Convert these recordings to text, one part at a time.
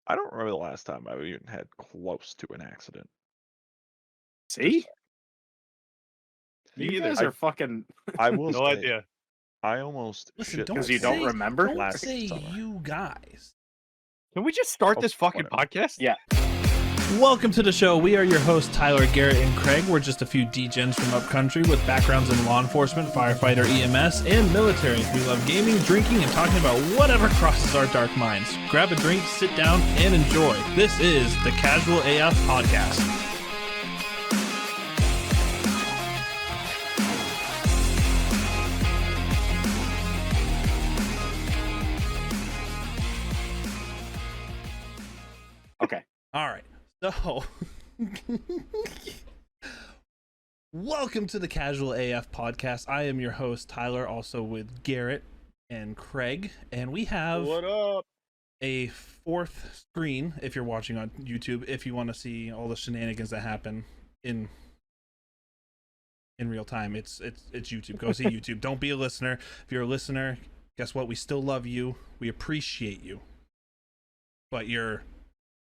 I don't remember the last time I even had close to an accident. See? Me You either. guys are fucking. I will No say, idea. I almost Listen, shit don't 'Cause you don't say, remember? Don't last say summer. you guys. Can we just start Oh, this fucking whatever. podcast? Yeah. Welcome to the show. We are your hosts, Tyler, Garrett, and Craig. We're just a few degens from upcountry with backgrounds in law enforcement, firefighter, EMS, and military. We love gaming, drinking, and talking about whatever crosses our dark minds. Grab a drink, sit down, and enjoy. This is the Casual AF Podcast. Okay. All right. So, welcome to the Casual AF Podcast. I am your host, Tyler, also with Garrett and Craig. And we have What up? a fourth screen if you're watching on YouTube, if you want to see all the shenanigans that happen in real time. It's YouTube. Go see YouTube. Don't be a listener. If you're a listener, guess what? We still love you. We appreciate you. But you're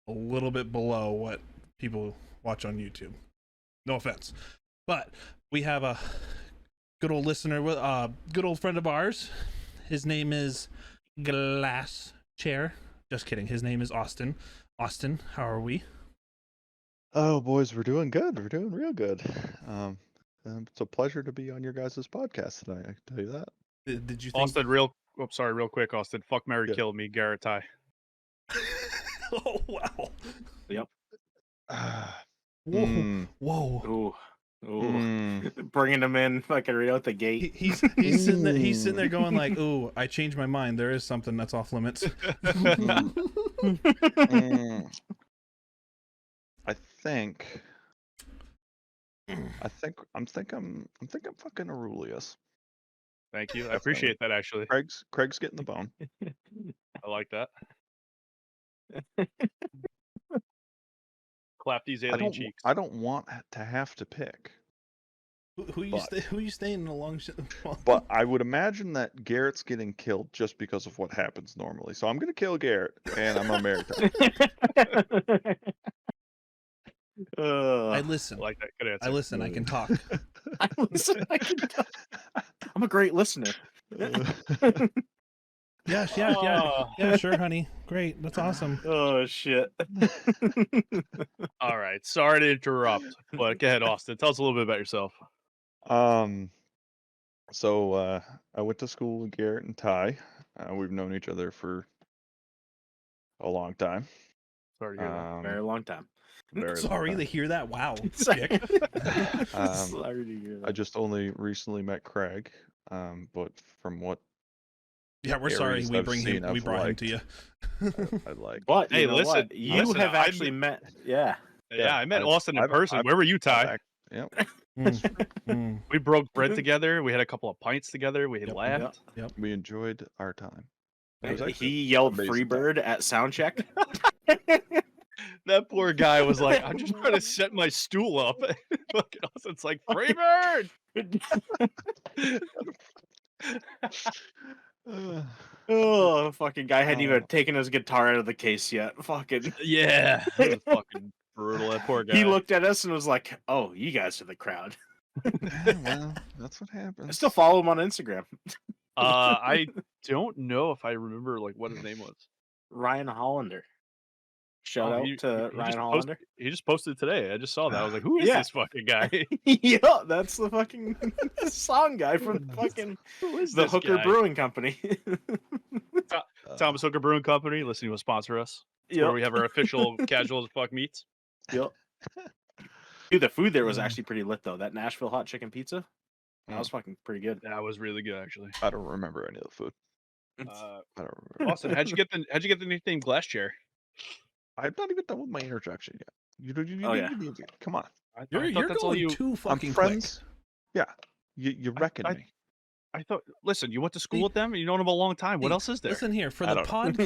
a little bit below what people watch on YouTube. No offense. But we have a good old listener, good old friend of ours. His name is Glass Chair. Just kidding. His name is Austin. Austin, how are we? Oh, boys, we're doing good. We're doing real good. It's a pleasure to be on your guys' podcast tonight. I can tell you that. Did you think... Austin, real quick, Austin. Fuck, Mary, Yeah. kill me, Garrett Ty. Oh, wow. Yep. Whoa. Mm, Whoa. Ooh. Bringing him in fucking right out the gate. He's sitting there going like, ooh, I changed my mind. There is something that's off limits. mm. I think I'm fucking Aurelius. Thank you. I appreciate that, actually. Craig's getting the bone. I like that. Clap these alien cheeks. I don't want to have to pick, Who you staying in the long shit? but I would imagine that Garrett's getting killed just because of what happens normally. So I'm gonna kill Garrett, and I'm American. I listen. I like that. Good answer. I listen. I can talk. I listen. I'm a great listener. Yeah, sure, honey. Great. That's awesome. Oh shit. All right. Sorry to interrupt, but go ahead, Austin. Tell us a little bit about yourself. So I went to school with Garrett and Ty. We've known each other for a long time. Sorry to hear that. Very long time. Very Sorry long to time. hear that. Wow. Sorry. Dick. Sorry to hear that. I just only recently met Craig, but from what Yeah, we're sorry areas we I've brought seen, him I've to you. I like. But Hey, you know listen, what? You listen, have I've actually met. Yeah. Yeah, I met I've- Austin in I've- person. I've- Where were you, Ty? Yep. We broke bread together. We had a couple of pints together. We had Yep, laughed. We enjoyed our time. It was He actually yelled amazing Freebird at soundcheck. That poor guy was like, I'm just trying to set my stool up. Fucking Austin's like, Freebird! time. Oh, fucking guy hadn't even taken his guitar out of the case yet. Fucking. Yeah. It was fucking brutal. That poor guy. He looked at us and was like, "Oh, you guys are the crowd." Well, that's what happens. I still follow him on Instagram. I don't know if I remember like what his name was. Ryan Hollander. Shout Oh, out he to just Ryan Hollander. He just posted today. I just saw that. I was like, who is Yeah. this fucking guy? Yeah, that's the fucking song guy from fucking Who is the this Hooker guy? Brewing Company. Thomas Hooker Brewing Company. Listening to sponsor us. It's where we have our official casual as fuck meets. Yep. Dude, the food there was actually pretty lit though. That Nashville hot chicken pizza, that was fucking pretty good. That was really good, actually. I don't remember any of the food. I don't remember. Austin, how'd you get the nickname Glass Chair? I'm not even done with my interjection yet. You Oh, yeah. Come on. I You're thought that's all going you. too fucking I'm quick. friends. Yeah. You reckon me. I thought. Listen, you went to school with them. And you known them a long time. What Hey, else is there? Listen here, for I the don't know.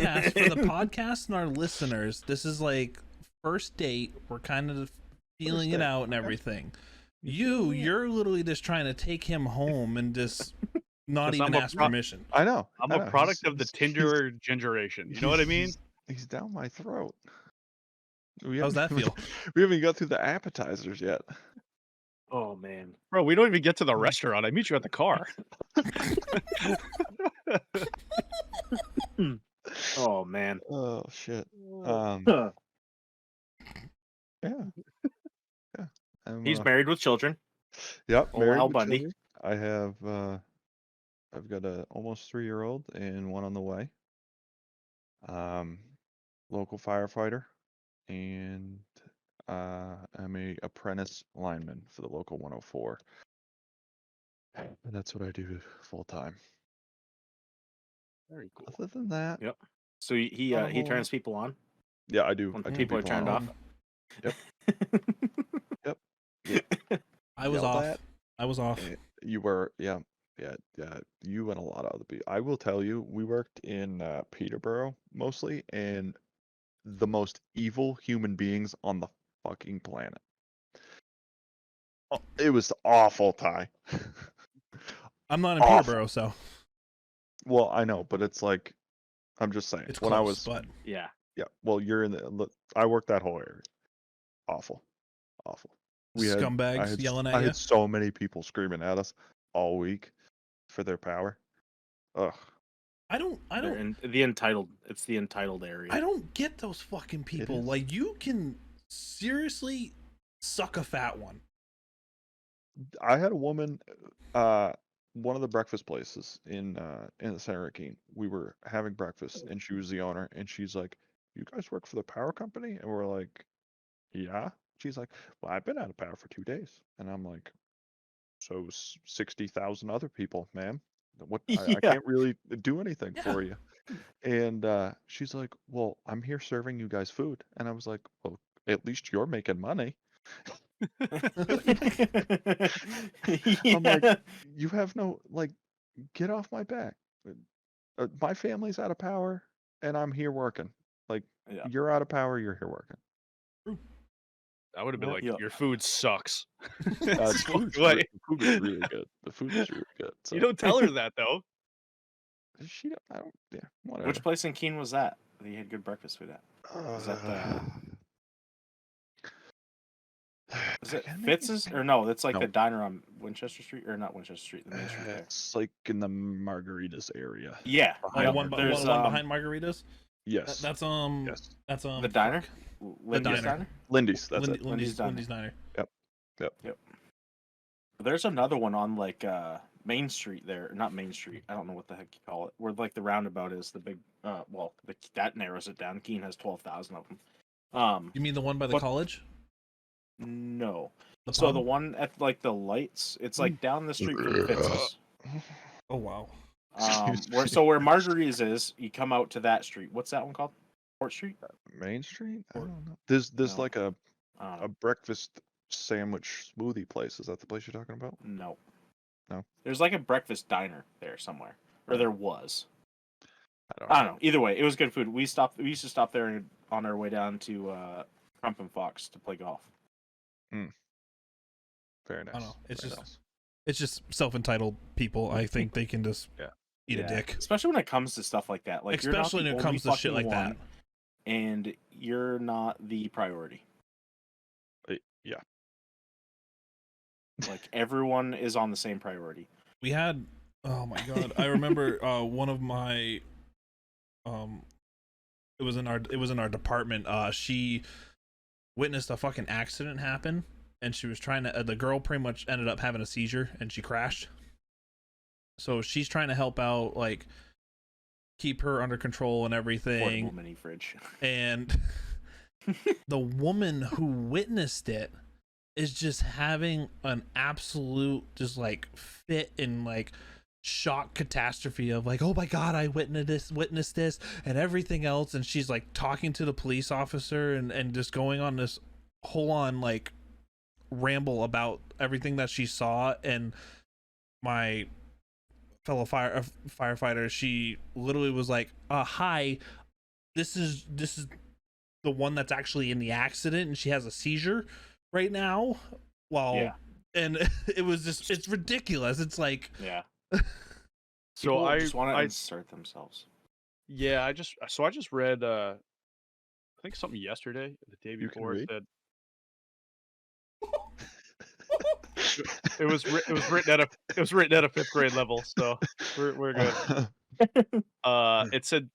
podcast and our listeners, this is like first date. We're kind of feeling it date, out and okay. everything. You're literally just trying to take him home and just not 'Cause even I'm a ask pro- permission. I know. I'm I a know. product of the Tinder generation. You know what I mean? He's down my throat. We How's that haven't feel? we haven't got through the appetizers yet. Oh man. Bro, we don't even get to the restaurant. I meet you at the car. Oh man. Oh shit. Huh. Yeah. Yeah. He's married with children. Yep, Old married Al with Bundy. children. I have I've got a almost 3-year-old and one on the way. Local firefighter, and I'm a apprentice lineman for the local 104. And that's what I do full time. Very cool. Other than that, Yep. So he Not a whole turns people on yeah, I do. when I turn people are people turned on. off. Yep. Yep. I was Yelled off. at. I was off. You were, yeah. You and a lot of other people. I will tell you, we worked in Peterborough mostly, and the most evil human beings on the fucking planet. Oh, it was awful, Ty. I'm not in Awful. Peterborough, so Well, I know, but it's like, I'm just saying. it's when close. I was, But Yeah. yeah. Well, you're in the. I worked that whole area. Awful. I scumbags had, yelling at I you. had so many people screaming at us all week for their power. Ugh. I don't. The entitled. It's the entitled area. I don't get those fucking people. is. Like, you can seriously suck a fat one. I had a woman, one of the breakfast places in the center of Keene. We were having breakfast, and she was the owner, and she's like, "You guys work for the power company?" And we're like, "Yeah." She's like, "Well, I've been out of power for 2 days," and I'm like, "So 60,000 other people, ma'am. What? I Yeah. can't really do anything Yeah. for you." And she's like, "Well, I'm here serving you guys food," and I was like, "Well, at least you're making money." I'm like, Yeah. you have no, like, get off my back. My family's out of power, and I'm here working. Like, Yeah. you're out of power, you're here working. I would have been like, Yeah. your food sucks. The Just walk food's away. the food was really good. The food was really good. So You don't tell her that though. she, I don't, yeah, whatever. Which place in Keene was that you had good breakfast food at? Is that is it Again, maybe? Fitz's or no? That's like No. the diner on Winchester Street or not Winchester Street, the main street there. It's like in the Margaritas area. Yeah. Oh, Yep. one There's behind Margaritas. Yes. That's Yes. That's the diner. fuck. Lindy's diner. Lindy's. That's it. Lindy's Lindy's Diner. There's another one on like Main Street there, not Main Street. I don't know what the heck you call it. Where like the roundabout is the big. That narrows it down. Keene has 12,000 of them. You mean the one by the But- college? No. The So pub? the one at like the lights, it's like down the street from Fitz's. Oh wow. Where Marguerite's is, you come out to that street. What's that one called? Port Street? Main Street? I Or- don't know. There's No. like a Um, breakfast sandwich smoothie place. Is that the place you're talking about? no. No? There's like a breakfast diner there somewhere. Or there was. I don't I don't know. Either way, it was good food. We used to stop there on our way down to Crump and Fox to play golf. Very nice. I don't know. It's Very just- nice. It's just self-entitled people. I think they can just Yeah. eat Yeah. a dick. Especially when it comes to stuff like that. Like Especially you're when not it the comes only to shit fucking like that. one, and you're not the priority. Yeah. Like everyone is on the same priority. We had, oh my god, I remember one of my it was in our department. She witnessed a fucking accident happen, and she was trying to the girl pretty much ended up having a seizure and she crashed. So she's trying to help out, like keep her under control and everything. Portable mini fridge. And the woman who witnessed it is just having an absolute just like fit and like shock catastrophe of like, oh my god, I witnessed this and everything else, and she's like talking to the police officer and just going on this whole on like ramble about everything that she saw. And my fellow firefighter, she literally was like, hi, this is the one that's actually in the accident and she has a seizure right now. Yeah. And it was just, it's ridiculous. It's like, Yeah. So People I just want to I insert themselves. yeah, I just read think something yesterday, the day You can before read? said it was written at a 5th grade level, so we're good. It said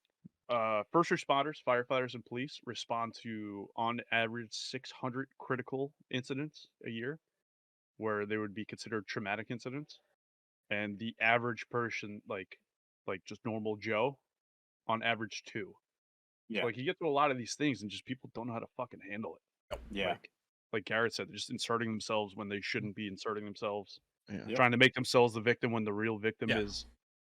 first responders, firefighters, and police respond to on average 600 critical incidents a year, where they would be considered traumatic incidents, and the average person, like just normal Joe, on average 2. So Yeah. like you get to a lot of these things, and just people don't know how to fucking handle it. Yeah. Like Garrett said, they're just inserting themselves when they shouldn't be inserting themselves, Yeah. Yep. trying to make themselves the victim when the real victim Yeah. is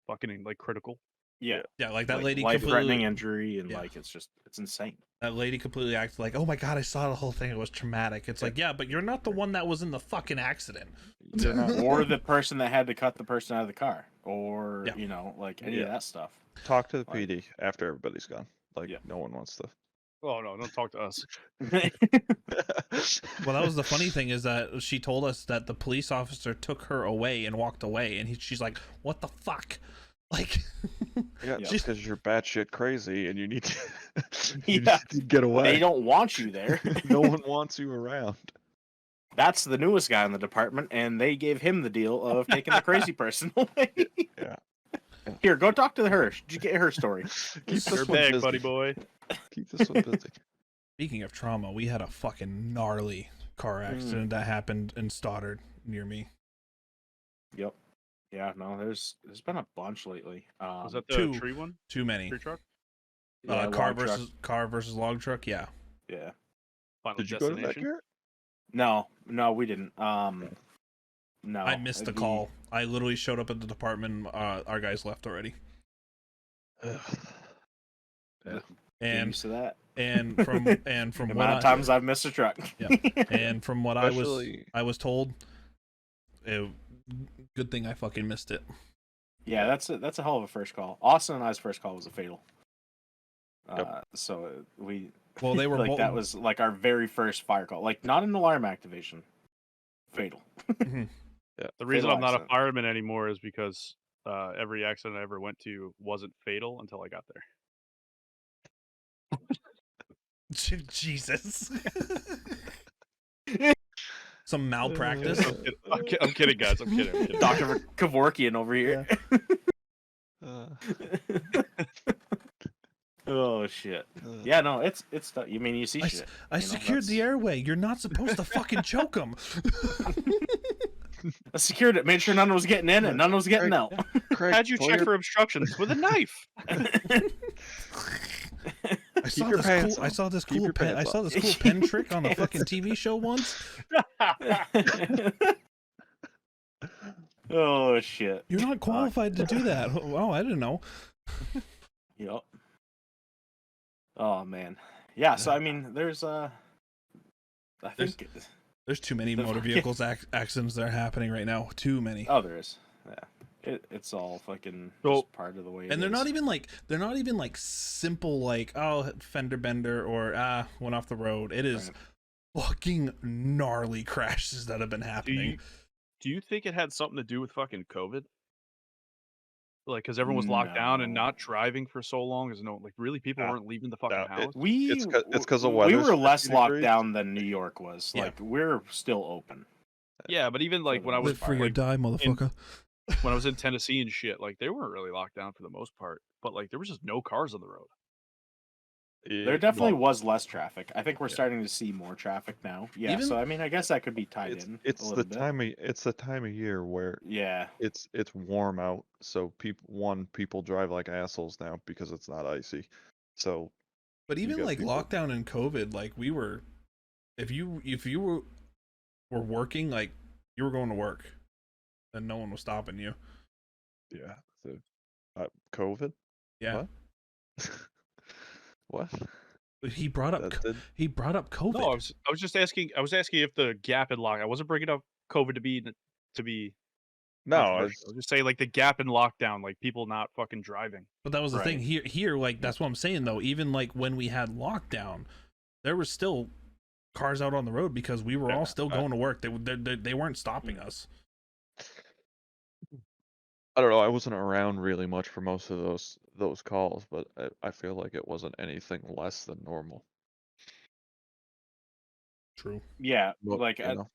fucking like critical. Yeah. Yeah, like that Like, lady life-threatening completely. injury, and Yeah. like it's insane. That lady completely acted like, "Oh my god, I saw the whole thing. It was traumatic." It's like, yeah, but you're not the one that was in the fucking accident. You're not Or the person that had to cut the person out of the car, or Yeah. you know, like any of Yeah. that stuff. talk to the Like- PD after everybody's gone. Like Yeah. no one wants to. Oh no, don't talk to us. Well, that was the funny thing is that she told us that the police officer took her away and walked away, and she's like, "What the fuck?" Like, Yeah, Yeah. just because you're batshit crazy and you need to, Yeah. just need to get away. They don't want you there. No one wants you around. That's the newest guy in the department, and they gave him the deal of taking the crazy person away. Yeah. Here, go talk to her. Did you get her story? Keep Your this one bag, busy. buddy boy. Keep this one busy. speaking of trauma, we had a fucking gnarly car accident that happened in Stoddard near me. Yep. Yeah, no, there's been a bunch lately. Was that the Two. tree one? Too many. Tree truck? yeah, car log truck. versus log truck. Yeah. Yeah. Final Did you go to that, Destination? Garrett? No, we didn't. No. I missed the it'd be- call. I literally showed up at the department. Our guys left already. Ugh. Get And used to that. and from The what amount of times I've missed a truck. and from what Especially- I was told, good thing I fucking missed it. Yeah, that's a hell of a first call. Austin and I's first call was a fatal. Yep. So we Well, they were like that was like our very first fire call. Like not an alarm activation. Fatal. The reason Fatal I'm not a accident. fireman anymore is because every accident I ever went to wasn't fatal until I got there. Jesus. Some malpractice. I'm kidding, guys. I'm kidding. Dr. Kevorkian over here. Uh, Oh shit. uh, Yeah, no, it's you mean you see I, shit. I you know, secured the that's- airway. You're not supposed to fucking choke them. I secured it, made sure none was getting in and none was getting out. Craig, How'd you pull check your- for obstructions with a knife? I saw your this pants cool. I on. saw this Keep cool your pen. I pants saw on. this cool pen trick on a fucking TV show once. Oh shit. You're not qualified to do that. Oh, I didn't know. Yep. Oh man. Yeah, so I mean there's I think There's too many The motor fucking- vehicles accidents that are happening right now. Too many. oh there is. Yeah. It's all fucking So- just part of the way it And they're is. not even like simple like, oh, fender bender or went off the road. It is fucking gnarly crashes that have been happening. Do you think it had something to do with fucking COVID? Like, because everyone was locked down and No. not driving for so long, is no, like really people Nah, weren't leaving the fucking nah, it- house. It's 'cause of we weather's were less 50 locked degrees. down than New York was. Yeah. Like we're still open. Yeah, but even like when I was Live free or like, die, motherfucker. when I was in Tennessee and shit, like they weren't really locked down for the most part, but like there was just no cars on the road. There definitely well, was less traffic. I think we're starting to see more traffic now. Yeah, Even- so I mean I guess that could be tied in. it's a the little bit. time of year where Yeah. it's warm out, so people drive like assholes now because it's not icy. So But even got like people- lockdown and COVID, like we were, if you were working, like you were going to work, and no one was stopping you. yeah, so COVID. Yeah. What? But he brought up That did- he brought up COVID. No, I was just asking. I was asking if the gap in lock. I wasn't bringing up COVID to be No, controversial. it's, I was just saying like the gap in lockdown, like people not fucking driving. But that was the thing Right. here. Like that's what I'm saying though. Even like when we had lockdown, there was still cars out on the road because we were all still going to work. They weren't stopping us. I don't know. I wasn't around really much for most of those calls, but I feel like it wasn't anything less than normal. True. Yeah, Well, like you know,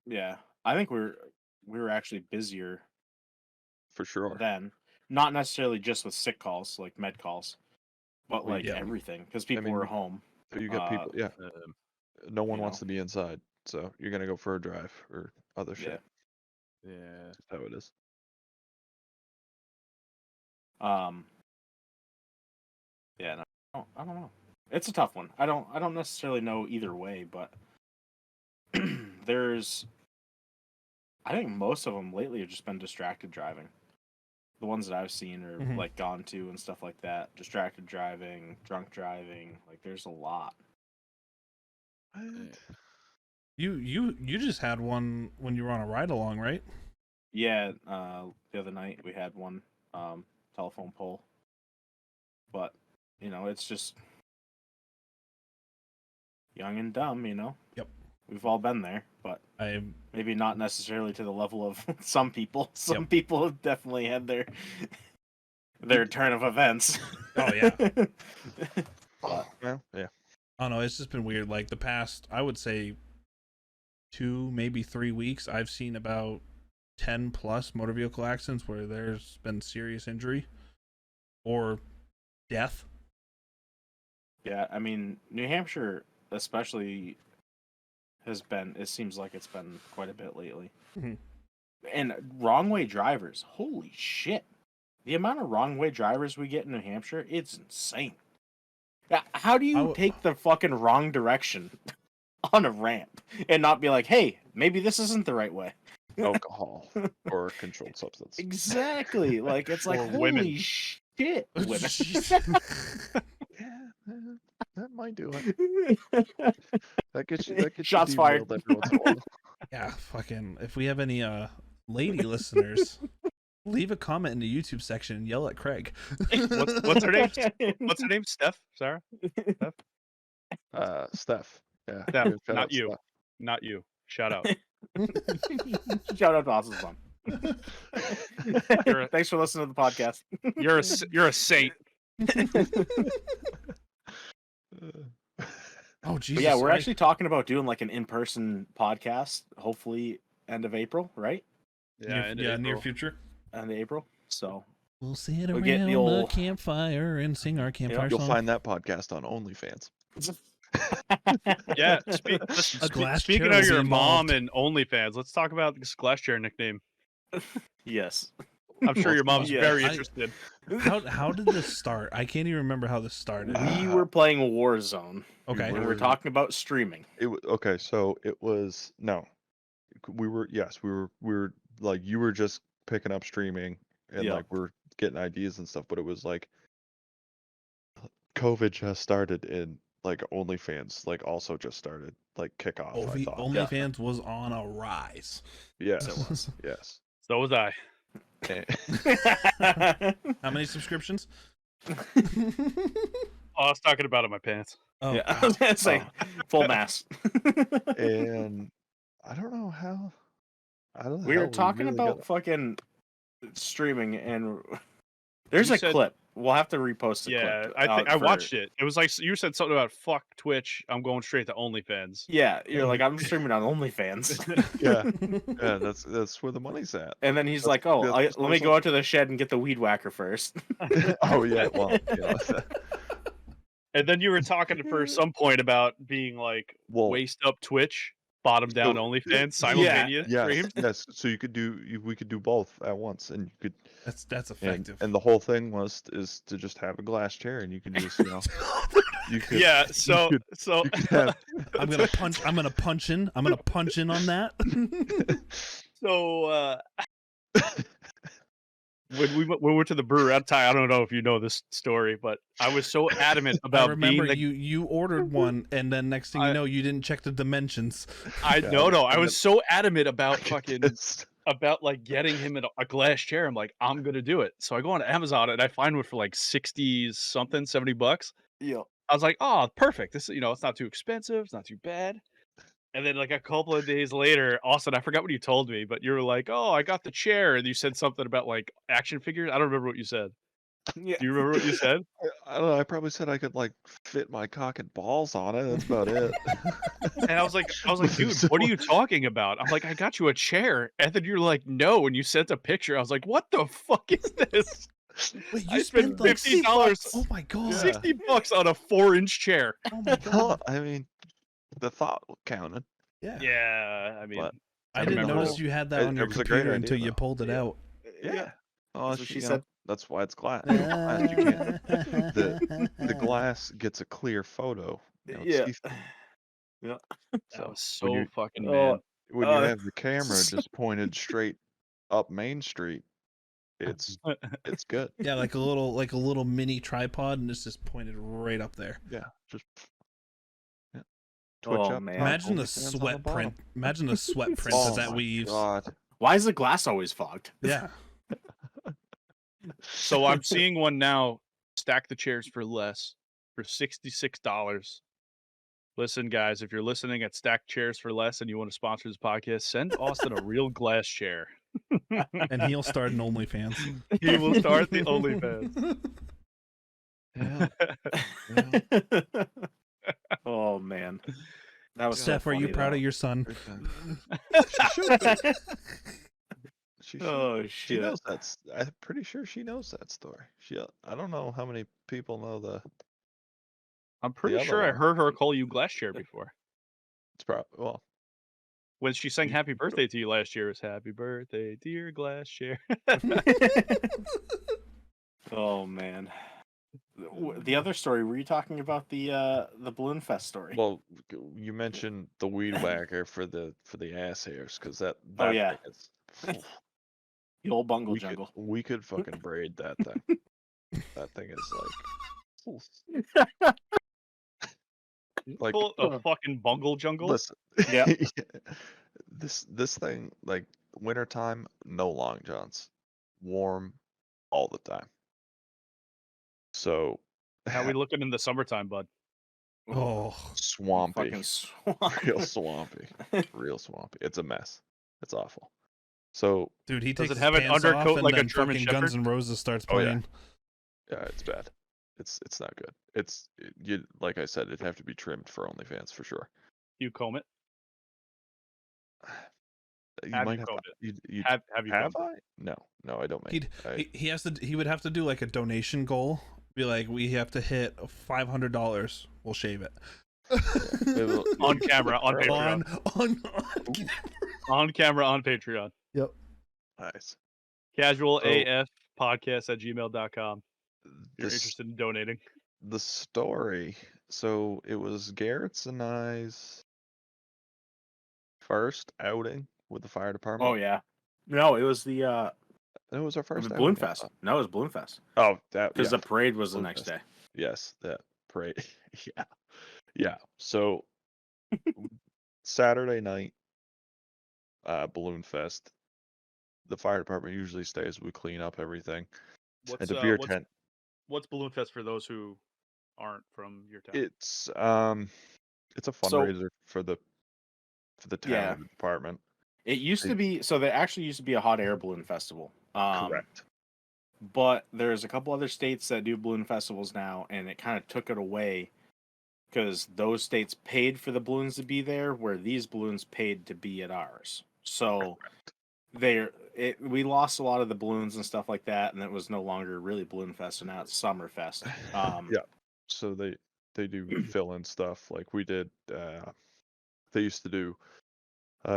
yeah, I think we were actually busier for sure. then. Not necessarily just with sick calls, like med calls, but Well, like yeah. everything because I people mean, were home. you got Uh, people. Yeah, no one you wants know, to be inside, so you're gonna go for a drive or other yeah. shit. Yeah. That's how it is. Um, yeah, no, I don't know. It's a tough one. I don't necessarily know either way, but there's I think most of them lately have just been distracted driving. The ones that I've seen or Mhm. like gone to and stuff like that. Distracted driving, drunk driving. Like there's a lot. What? You just had one when you were on a ride along, right? Yeah, the other night we had one telephone pole. But, it's just young and dumb, Yep. We've all been there, but I maybe not necessarily to the level of some people. Some Yep. people have definitely had their turn of events. Oh, yeah. But Well, yeah. I don't know. It's just been weird. Like the past, I would say 2, maybe 3 weeks, I've seen about 10 plus motor vehicle accidents where there's been serious injury or death. yeah, I mean, New Hampshire especially it seems like it's been quite a bit lately. Mhm. And wrong way drivers, holy shit. The amount of wrong way drivers we get in New Hampshire, it's insane. How do you take the fucking wrong direction on a ramp and not be like, hey, maybe this isn't the right way? Alcohol or controlled substance. Exactly. Like, it's like, Or holy women. shit, women. Jeez. Yeah, that might do it. That gets you Shots fired. derailed every once in a while. Yeah, fucking. If we have any lady listeners, leave a comment in the YouTube section and yell at Craig. What's her name? What's her name? Steph? Sarah? Steph. Yeah. Steph, Shout not out you. Steph. Not you. Shout out. Shout out to Austin's mom. Thanks for listening to the podcast. You're a saint. Oh, Jesus. But yeah, we're actually talking about doing like an in-person podcast, hopefully end of April, right? near future. End of April. So We'll sit We'll around get the the old- campfire and sing our campfire You'll song. find that podcast on OnlyFans. Yeah. A glass Speaking chair of will be your involved. mom and OnlyFans, let's talk about this glass chair nickname. yes. I'm sure your mom's Yeah. very interested. How did this start? I can't even remember how this started. We were playing Warzone. Okay. And we're talking about streaming. Okay, so it was no. We were like you were just picking up streaming and Yeah. like we're getting ideas and stuff, but it was like COVID just started and like OnlyFans like also just started like kickoff. I thought. OnlyFans was on a rise. Yes. So it was. Yes. So was I. And- How many subscriptions? Oh, I was talking about it in my pants. Oh, Yeah, I was gonna say full mass. and I don't know how. We were talking really about got- fucking streaming, and there's You a said- clip. We'll have to repost the Yeah, clip. I think out I for- watched it. It was like you said something about fuck Twitch. I'm going straight to OnlyFans. Yeah, you're like, I'm streaming on OnlyFans. Yeah, that's where the money's at. And then he's That's- like, oh, that's let me go out to the shed and get the weed whacker first. Oh yeah, well, yeah. And then you were talking for some point about being like Well, waist up Twitch, bottom down So- OnlyFans, simultaneous streams. yes. So we could do both at once, and you could. that's effective. And the whole thing is to just have a glass chair, and you can just you could Yeah, so you could have I'm gonna punch in on that. so when we went to the brewery, I don't know if you know this story, but I was so adamant I about remember being the you ordered one, and then next thing you know, you didn't check the dimensions. I was so adamant about fucking it's- about like getting him a glass chair. I'm like, I'm gonna do it. So I go on Amazon and I find one for like 60 something, $70. Yeah. I was like, oh, perfect. This, it's not too expensive, it's not too bad. And then like a couple of days later, Austin, I forgot what you told me, but you were like, oh, I got the chair, and you said something about like action figures. I don't remember what you said. Yeah. Do you remember what you said? I don't know. I probably said I could like fit my cock and balls on it. That's about it. And I was like, dude, what are you talking about? I'm like, I got you a chair. And then you're like, no. And you sent a picture. I was like, what the fuck is this? Wait, I you spent spent like $50. Oh my god. Yeah. $60 on a 4-inch chair. Oh my Well, god. I mean, the thought counted, Yeah. Yeah, I mean, but I I didn't remember notice you had that on it your was a great computer idea, until you though. pulled it Yeah. out. Yeah. Oh, That's what she you know, said. that's why it's glass. Glass, you can't. The glass gets a clear photo. You know, it's Yeah. see-through. Yeah. that So was when so fucking Oh, man. you have the camera just pointed straight up Main Street, it's good. Yeah, like a little mini tripod, and it's just pointed right up there. Yeah, just yeah. Twitch Oh, up man. top, Imagine the OnlyFans on the sweat bottom. print. Imagine the sweat print Oh that my weaves. god. why is the glass always fogged? Yeah. So I'm seeing one now. Stack the chairs for less, for $66. Listen, guys, if you're listening at Stack Chairs for Less and you want to sponsor this podcast, send Austin a real glass chair. And he'll start an OnlyFans. He will start the OnlyFans. Yeah. Yeah. Oh man, that was Steph, so are you funny, proud though. of your son? Good time. She should be. She should. Oh She shit! knows that's. I'm pretty sure she knows that story. I don't know how many people know I'm the pretty other sure I one. heard her call you glass chair before. It's probably well. When she sang You- happy birthday to you last year, it was happy birthday, dear glass chair. Oh man, the other story. Were you talking about the Balloon Fest story? Well, you mentioned the weed whacker for the ass hairs because that Oh, yeah. thing is. The old bungle we could jungle. we could fucking braid that thing. That thing is like. Like Pull a fucking bungle jungle. listen. Yeah. This thing like wintertime, no long johns, warm all the time. So How we looking in the summertime, bud? Oh, swampy, Fucking swamp. real swampy, real swampy. It's a mess. It's awful. So dude, he Does takes it have his an pants undercoat off and like a then German fucking Guns Shepherd? N' Roses starts Oh, yeah. playing. yeah, it's bad. It's not good. You like I said, it'd have to be trimmed for OnlyFans for sure. You comb it? You Have might you have combed to, you Have you have combed it? I? No, I don't make. He would have to do like a donation goal. Be like, we have to hit $500. We'll shave it. It'll- On camera, on Patreon. On camera, on Patreon. Yep. Nice. Casual So- AF podcast at gmail.com. If you're This- interested in donating. The story. So it was Garrett's and I's first outing with the fire department. Oh yeah. No, it was the It was our first Balloon outing, I Fest. thought. No, it was Balloon Fest Oh, that because yeah. the parade was the Balloon next Fest. day. Yes, that parade. Yeah. Yeah. So Saturday night, Balloon Fest. The fire department usually stays. We clean up everything. What's And the beer tent. What's Balloon Fest for those who aren't from your town? It's a So- fundraiser for the town Yeah. and the department. It used to be so there actually used to be a hot air balloon festival. Correct. But there's a couple other states that do balloon festivals now, and it kind of took it away because those states paid for the balloons to be there, where these balloons paid to be at ours. So we lost a lot of the balloons and stuff like that, and it was no longer really Balloon Fest, so now it's Summer Fest. Yeah. So they do fill in stuff like we did. They used to do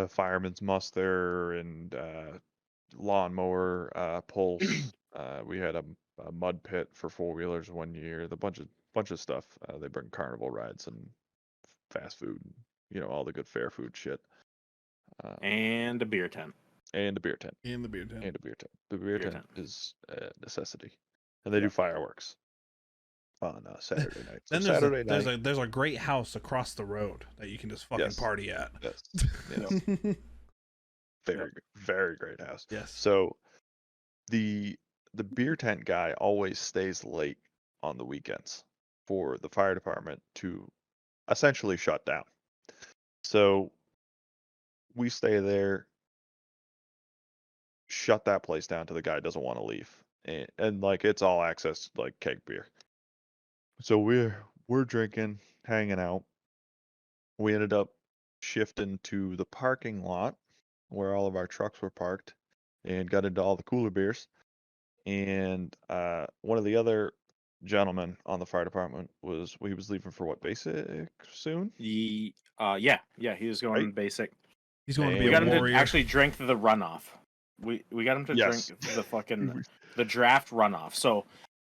fireman's muster and lawnmower pulse. We had a mud pit for 4-wheelers one year. The bunch of stuff. They bring carnival rides and fast food, all the good fair food shit. And a beer tent. And a beer tent. And the beer tent. And a beer tent. The beer Beer tent tent. is a necessity. And they do fireworks on Saturday night. So Then Saturday night. there's a great house across the road that you can just fucking Yes. party at. Yes. Yes. Very, very great house. Yes. So the beer tent guy always stays late on the weekends for the fire department to essentially shut down. So we stay there, shut that place down till the guy doesn't want to leave. and like it's all access to like keg beer. So we're drinking, hanging out. We ended up shifting to the parking lot where all of our trucks were parked, and got into all the cooler beers. And one of the other gentlemen on the fire department was leaving for what, basic soon, Yeah, he was going right? basic. He's going to be We a got him warrior. to actually drink the runoff. We got him to Yes. drink the the draft runoff. So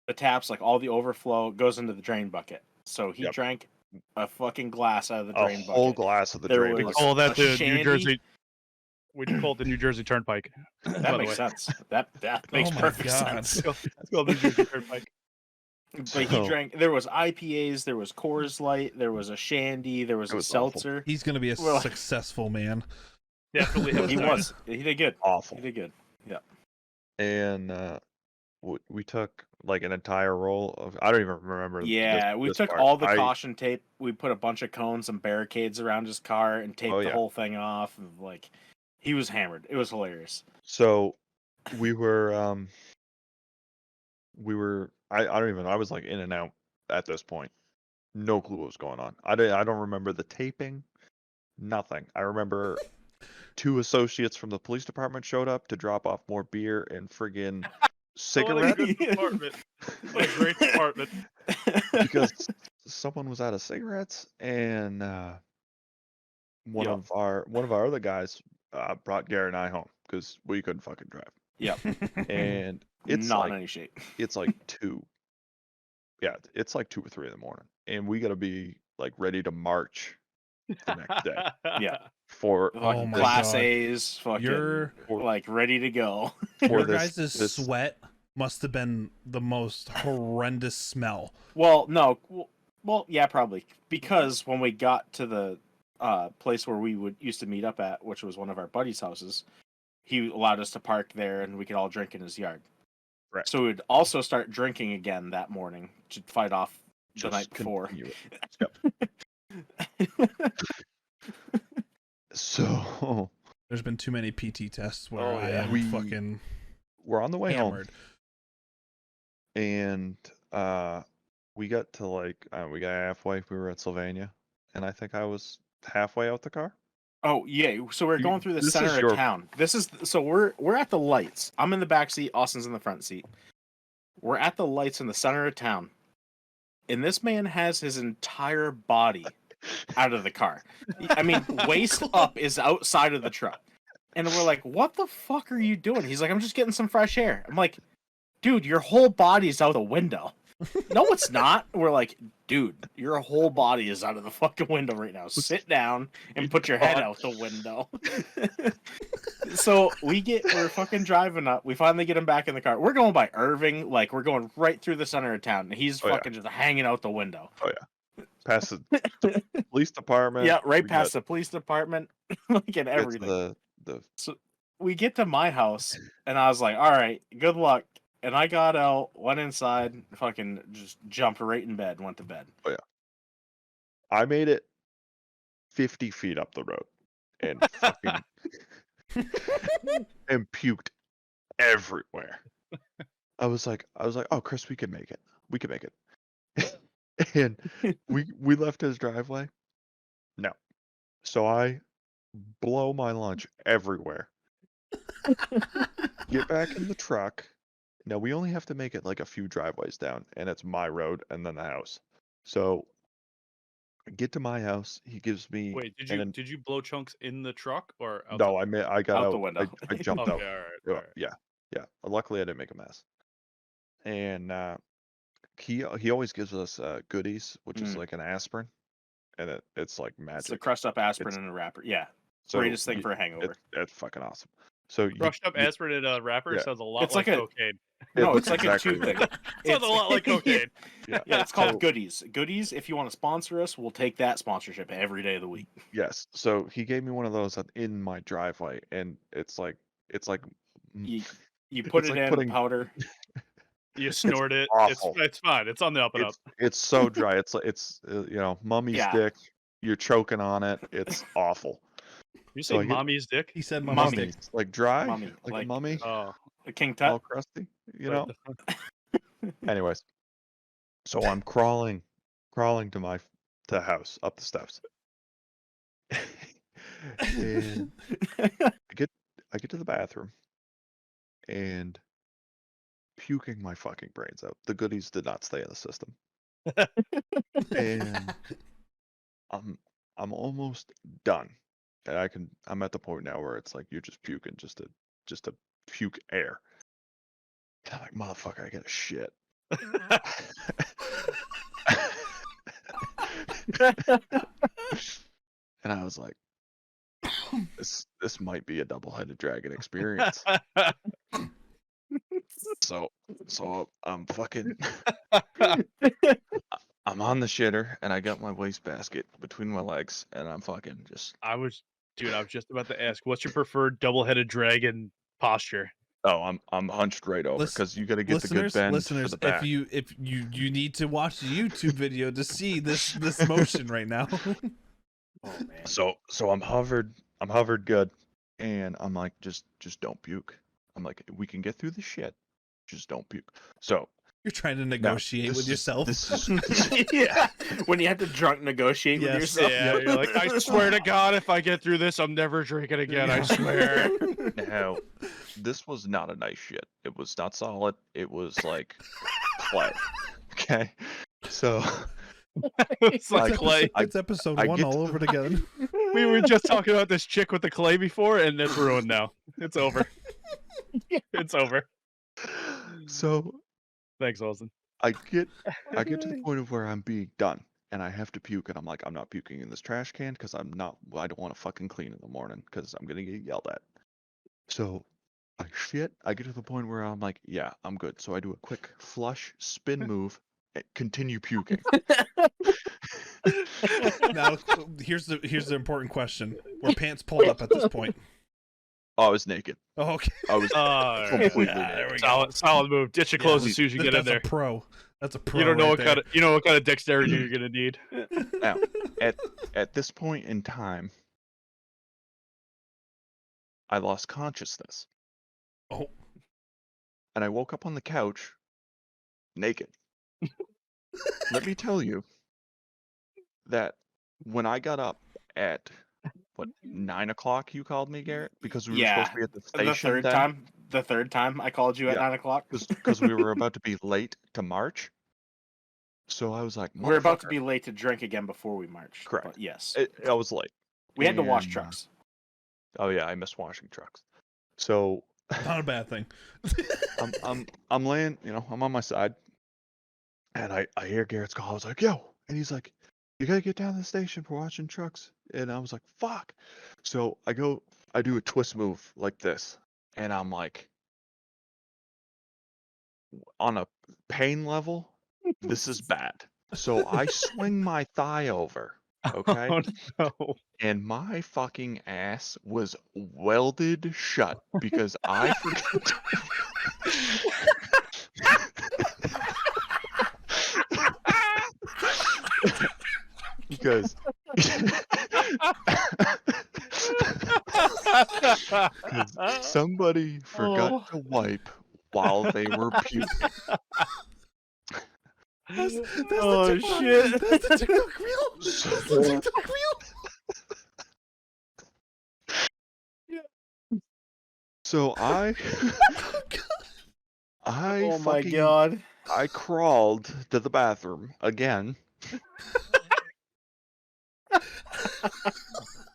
the taps, like all the overflow, goes into the drain bucket. So he Yep. drank a fucking glass out of the A drain whole bucket. glass of the There drain was- bucket. Oh, that a the New shandy? Jersey. We call it the New Jersey Turnpike. by That the makes way. sense. That makes Oh my perfect God. sense. It's called the New Jersey Turnpike. But he So- drank. There was IPAs. There was Coors Light. There was a shandy. There was It a was awful. seltzer. He's going to be a Well- successful man. Definitely have He a was. He did good. Awful. He did good. And we took like an entire roll of, I don't even remember. Yeah, we this took part. all the caution tape. We put a bunch of cones and barricades around his car and taped Oh, the yeah. whole thing off. And, like, he was hammered. It was hilarious. So we were I don't even, I was like in and out at this point. No clue what was going on. I don't remember the taping. Nothing. I remember 2 associates from the police department showed up to drop off more beer and friggin' What a cigarettes good department. What a great department. because someone was out of cigarettes, and one Yep. of our other guys brought Garrett and I home because we couldn't fucking drive. Yep. And it's Not like in any shape. it's like 2. Yeah, it's like 2 or 3 in the morning, and we gotta be like ready to march the next day Yeah. for Fucking my class God. A's, fucking Your like ready to go. for your this, guys' this sweat must have been the most horrendous smell. Well, no. Well, yeah, probably because when we got to the place where we used to meet up at, which was one of our buddies' houses, he allowed us to park there and we could all drink in his yard. Correct. So we'd also start drinking again that morning to fight off the just night before. continue it. So There's been too many PT tests where Oh, I yeah. am fucking we're on the way hammered. home, and we got to like we got halfway. We were at Sylvania, and I think I was halfway out the car. Oh yeah, so we're You- going through the this is center your- of town. We're at the lights. I'm in the back seat. Austin's in the front seat. We're at the lights in the center of town, and this man has his entire body out of the car. I mean, waist up is outside of the truck, and we're like, "What the fuck are you doing?" He's like, "I'm just getting some fresh air." I'm like, "Dude, your whole body's out the window." No, it's not. We're like, dude, your whole body is out of the fucking window right now. Sit down and put your head out the window. So we're fucking driving up. We finally get him back in the car. We're going by Irving, like we're going right through the center of town. He's Oh, yeah. fucking just hanging out the window. Past the police department. Yeah, right we past the police department, like and got to everything. the We get to my house, and I was like, all right, good luck. And I got out, went inside, fucking just jumped right in bed, went to bed. I made it 50 feet up the road and fucking and puked everywhere. I was like, oh, Chris, we can make it. We can make it. And we left his driveway. No. So I blow my lunch everywhere. Get back in the truck. Now we only have to make it like a few driveways down, and it's my road and then the house. So I get to my house. He gives me. Wait, and did you blow chunks in the truck or out no, I got Out out. the window. I jumped Okay, out. all right, Yeah, all right. yeah. Luckily, I didn't make a mess. And he always gives us goodies, which is like an aspirin, and it's like magic. It's the crushed up aspirin It's- in a wrapper. Yeah, So greatest thing for a hangover. It's fucking awesome. So Crushed up aspirin in a wrapper yeah. sounds a lot It's like like a- cocaine. No, it's like exactly a tube right. thing. Sounds a lot like cocaine. Yeah, Yeah, it's called So- Goodies. Goodies, if you want to sponsor us, we'll take that sponsorship every day of the week. Yes. So he gave me one of those in my driveway, and it's like You put It's it like in putting- powder. You snort it. awful. It's fine. It's on the up and up. it's so dry. It's mummy's Yeah. dick. You're choking on it. It's awful. You So say I get- mommy's dick? He said Mummy. mummy. Mummy, like dry, Mummy, like like- a mummy. Oh, A King all Tut. crusty, you Right, know. Anyways, so I'm crawling to the house up the steps, and I get to the bathroom and puking my fucking brains out. The goodies did not stay in the system, and I'm almost done, and I'm at the point now where it's like you're just puking just to puke air. And I'm like, motherfucker, I gotta shit. And I was like, this might be a double-headed dragon experience. So I'm fucking I'm on the shitter and I got my wastebasket between my legs and I'm fucking just I was just about to ask, what's your preferred double-headed dragon posture? I'm hunched right over because you got to get the good bend for the if back. you need to watch the YouTube video to see this motion right now. Oh man. So I'm hovered good, and I'm like, just don't puke. I'm like, we can get through the shit, just don't puke. So You're trying to now negotiate with yourself. This is Yeah. When you have to drunk negotiate with Yes. yourself. Yeah, you're like, I swear to God, if I get through this, I'm never drinking again. I swear. now. This was not a nice shit. It was not solid. It was like clay. Okay, so It's like I- clay. It's episode I 1 get all to over the- again. We were just talking about this chick with the clay before, and it's ruined now. It's over. It's over. So Thanks, Austin. I get to the point of where I'm being done and I have to puke and I'm like, I'm not puking in this trash can because I don't want to fucking clean in the morning because I'm gonna get yelled at. So I get to the point where I'm like, yeah, I'm good. So I do a quick flush spin move and continue puking. Now here's the important question. Were pants pulled up at this point? Oh, I was naked. Oh, okay. I was completely there we naked. go. Solid move. Ditch your clothes Yeah, as soon as you get in that's there. a pro. That's a pro. You don't know right there. what kind of dexterity you're gonna need. Now, at this point in time, I lost consciousness. Oh, And I woke up on the couch naked. Let me tell you that when I got up at 9 o'clock, you called me, Garrett, because we were supposed to be at the station The third time I called you at Yeah. 9 o'clock. because we were about to be late to march. So I was like, We're about to "Motherfucker." be late to drink again before we march. Correct. But yes. I was late. We had to wash and, trucks. Oh yeah, I miss washing trucks. So not a bad thing. I'm laying, I'm on my side, and I hear Garrett's call. I was like, "Yo," and he's like, "You gotta get down to the station for washing trucks." And I was like, "Fuck!" So I do a twist move like this, and I'm like, on a pain level, this is bad. So I swing my thigh over, okay, Oh no. and my fucking ass was welded shut because I forgot. Because somebody forgot to wipe while they were puking. That's Oh, the TikTok, shit. That's the TikTok reel. That's the TikTok reel. So I Oh my fucking god. I crawled to the bathroom again.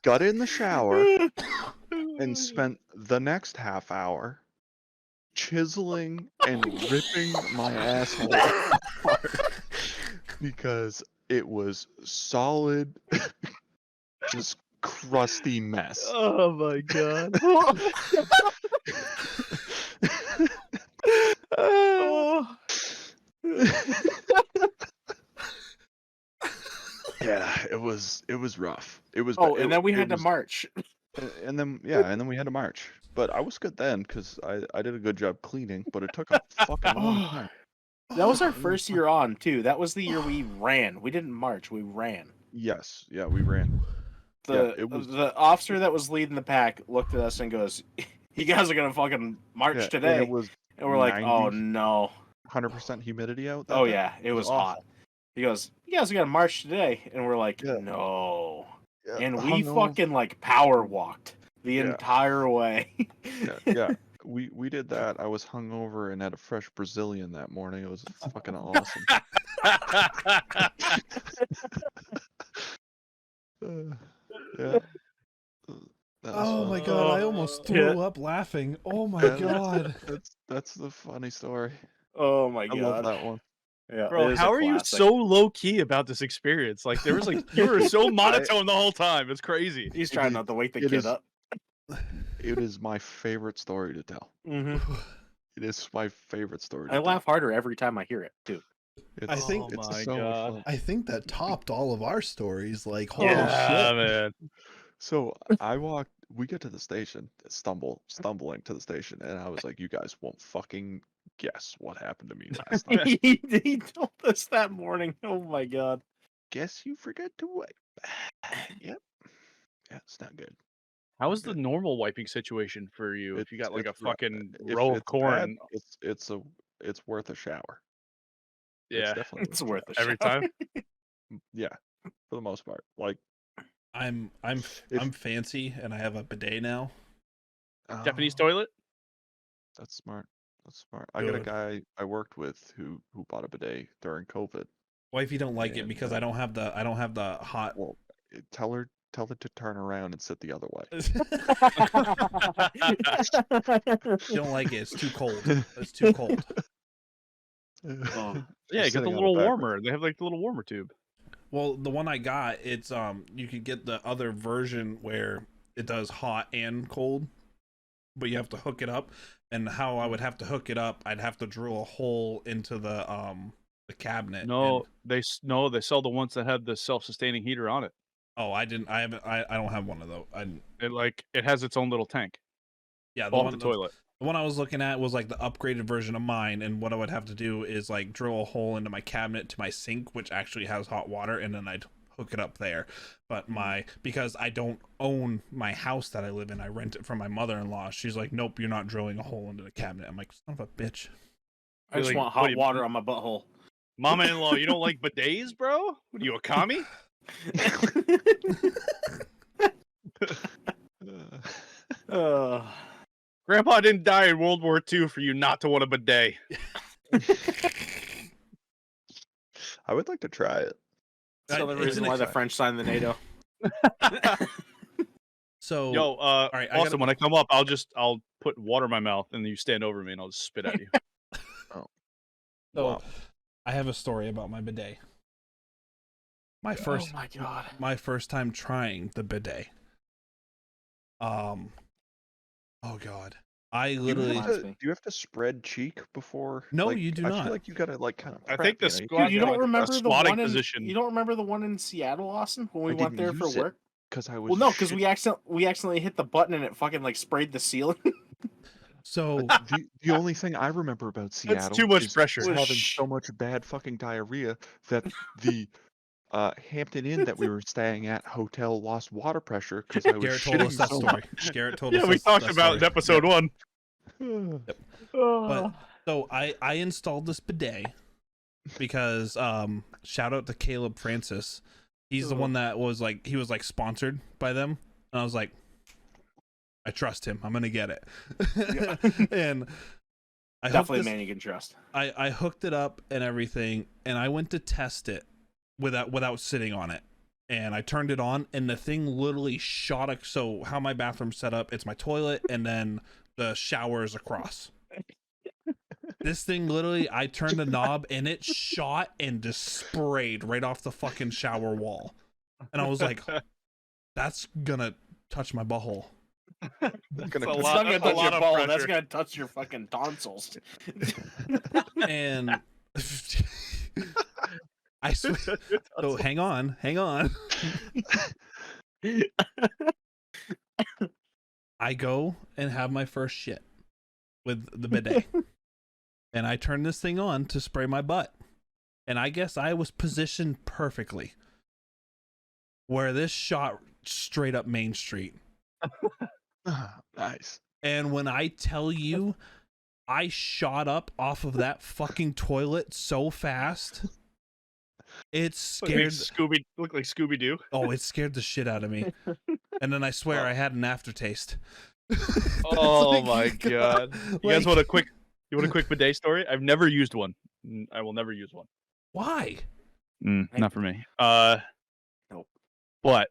Got in the shower and spent the next half hour chiseling and ripping my asshole apart because it was solid, just crusty mess. Oh my god. Oh. Yeah, it was rough. It was. Oh, it- and then we it had to was- march. And then we had to march. But I was good then because I did a good job cleaning. But it took a fucking long time. That was our first year on too. That was the year we ran. We didn't march. We ran. Yes, yeah, we ran. The Yeah, it was- the officer that was leading the pack looked at us and goes, you guys are gonna fucking march Yeah, and today. it was And we're like, oh 90, no. 100% humidity out that Oh day. yeah, it was hot. awful. He goes, you guys are gonna march today. And we're like, Yeah. no. Yeah, And we hungover. fucking like power walked the Yeah. entire way. Yeah. We did that. I was hungover and had a fresh Brazilian that morning. It was fucking awesome. Yeah. That was Oh fun. my god, I almost threw up laughing. Oh my Yeah, god. that's the funny story. Oh my I love god. that one. Yeah, Bro, it is how a are you classic. so low key about this experience? Like there was like you were so monotone the whole time. It's crazy. He's trying not to wake the it kid is- up. It is my favorite story to tell. Mm-hmm. It is my favorite story to I tell. laugh harder every time I hear it too. It's, I think- it's Oh my so much God. fun. I think that topped all of our stories. Like, holy Yeah, shit. man. So we get to the station, stumbling to the station, and I was like, you guys won't fucking guess what happened to me last night. He told us that morning. Oh my god. Guess you forget to wipe. Yep. Yeah, it's not good. How was the normal wiping situation for you? If you got like a It's rough. fucking If row of it's corn, bad, it's worth a shower. yeah, definitely It's worth worth a every shower. time. Yeah, for the most part. Like I'm fancy and I have a bidet now. Japanese oh, toilet. That's smart. That's smart. I got a Good. guy I worked with who bought a bidet during COVID. Wifey don't like it And, because I don't have the hot. Well, tell her to turn around and sit the other way. She don't like it. It's too cold. It's too cold. Oh. Yeah, get the Sitting on it little backwards. warmer. They have like the little warmer tube. Well, the one I got, it's you could get the other version where it does hot and cold, but you have to hook it up. And how I would have to hook it up, I'd have to drill a hole into the cabinet. No, they sell the ones that have the self-sustaining heater on it. Oh, I didn't. I haven't. I don't have one of those. It has its own little tank Yeah, off the toilet. The one I was looking at was like the upgraded version of mine, and what I would have to do is like drill a hole into my cabinet to my sink, which actually has hot water, and then I'd hook it up there. But because I don't own my house that I live in, I rent it from my mother-in-law. She's like, nope, you're not drilling a hole into the cabinet. I'm like, son of a bitch. I just Like, want what hot do you- water on my butthole. Mama-in-law, you don't like bidets, bro? What are you, a commie? uh, Grandpa didn't die in World War II for you not to want a bidet. I would like to try it. that's the It's reason an why the exciting- French signed the NATO. So Yo, right, I Austin, gotta- when I come up, I'll put water in my mouth, and then you stand over me, and I'll just spit at you. So Wow. I have a story about my bidet. My Oh first my god. my first time trying the bidet. Oh god. I literally Reminds me. Do you have to spread cheek before? No, like, you do I not. feel like you gotta like kind of. I think the you know, squat- Dude, you Yeah, don't like a remember the squatting one in position. you don't remember the one in Seattle, Austin, when we I went didn't there for use it work? because I was. Well, no, because shit- we accidentally hit the button and it fucking like sprayed the ceiling. so the only thing I remember about Seattle too much is pressure. having Sh- so much bad fucking diarrhea that the Hampton Inn that we were staying at hotel lost water pressure because I was Garrett told shitting us that so story. Garrett told Yeah, us we that talked about it in story. episode 1. much. But so I installed this bidet because shout out to Caleb Francis. He's the one that was like he was like sponsored by them, and I was like, I trust him. I'm gonna get it. And I hooked Definitely a this- man you can trust. I hooked it up and everything, and I went to test it without sitting on it. And I turned it on, and the thing literally shot. So how my bathroom's set up, it's my toilet, and then the shower is across. This thing literally, I turned the knob, and it shot and just sprayed right off the fucking shower wall. And I was like, that's gonna touch my butthole. It's gonna a cut- It's lot- not gonna that's a touch lot your of ball. pressure. That's gonna touch your fucking tonsils. And I swear. So hang on. I go and have my first shit with the bidet. And I turn this thing on to spray my butt. And I guess I was positioned perfectly where this shot straight up Main Street. Nice. And when I tell you, I shot up off of that fucking toilet so fast. It scared. Look like Scooby Doo. Oh, it scared the shit out of me. And then I swear I had an aftertaste. Oh my god! You guys like- want a quick bidet story? I've never used one. I will never use one. Why? Not for me. Nope. But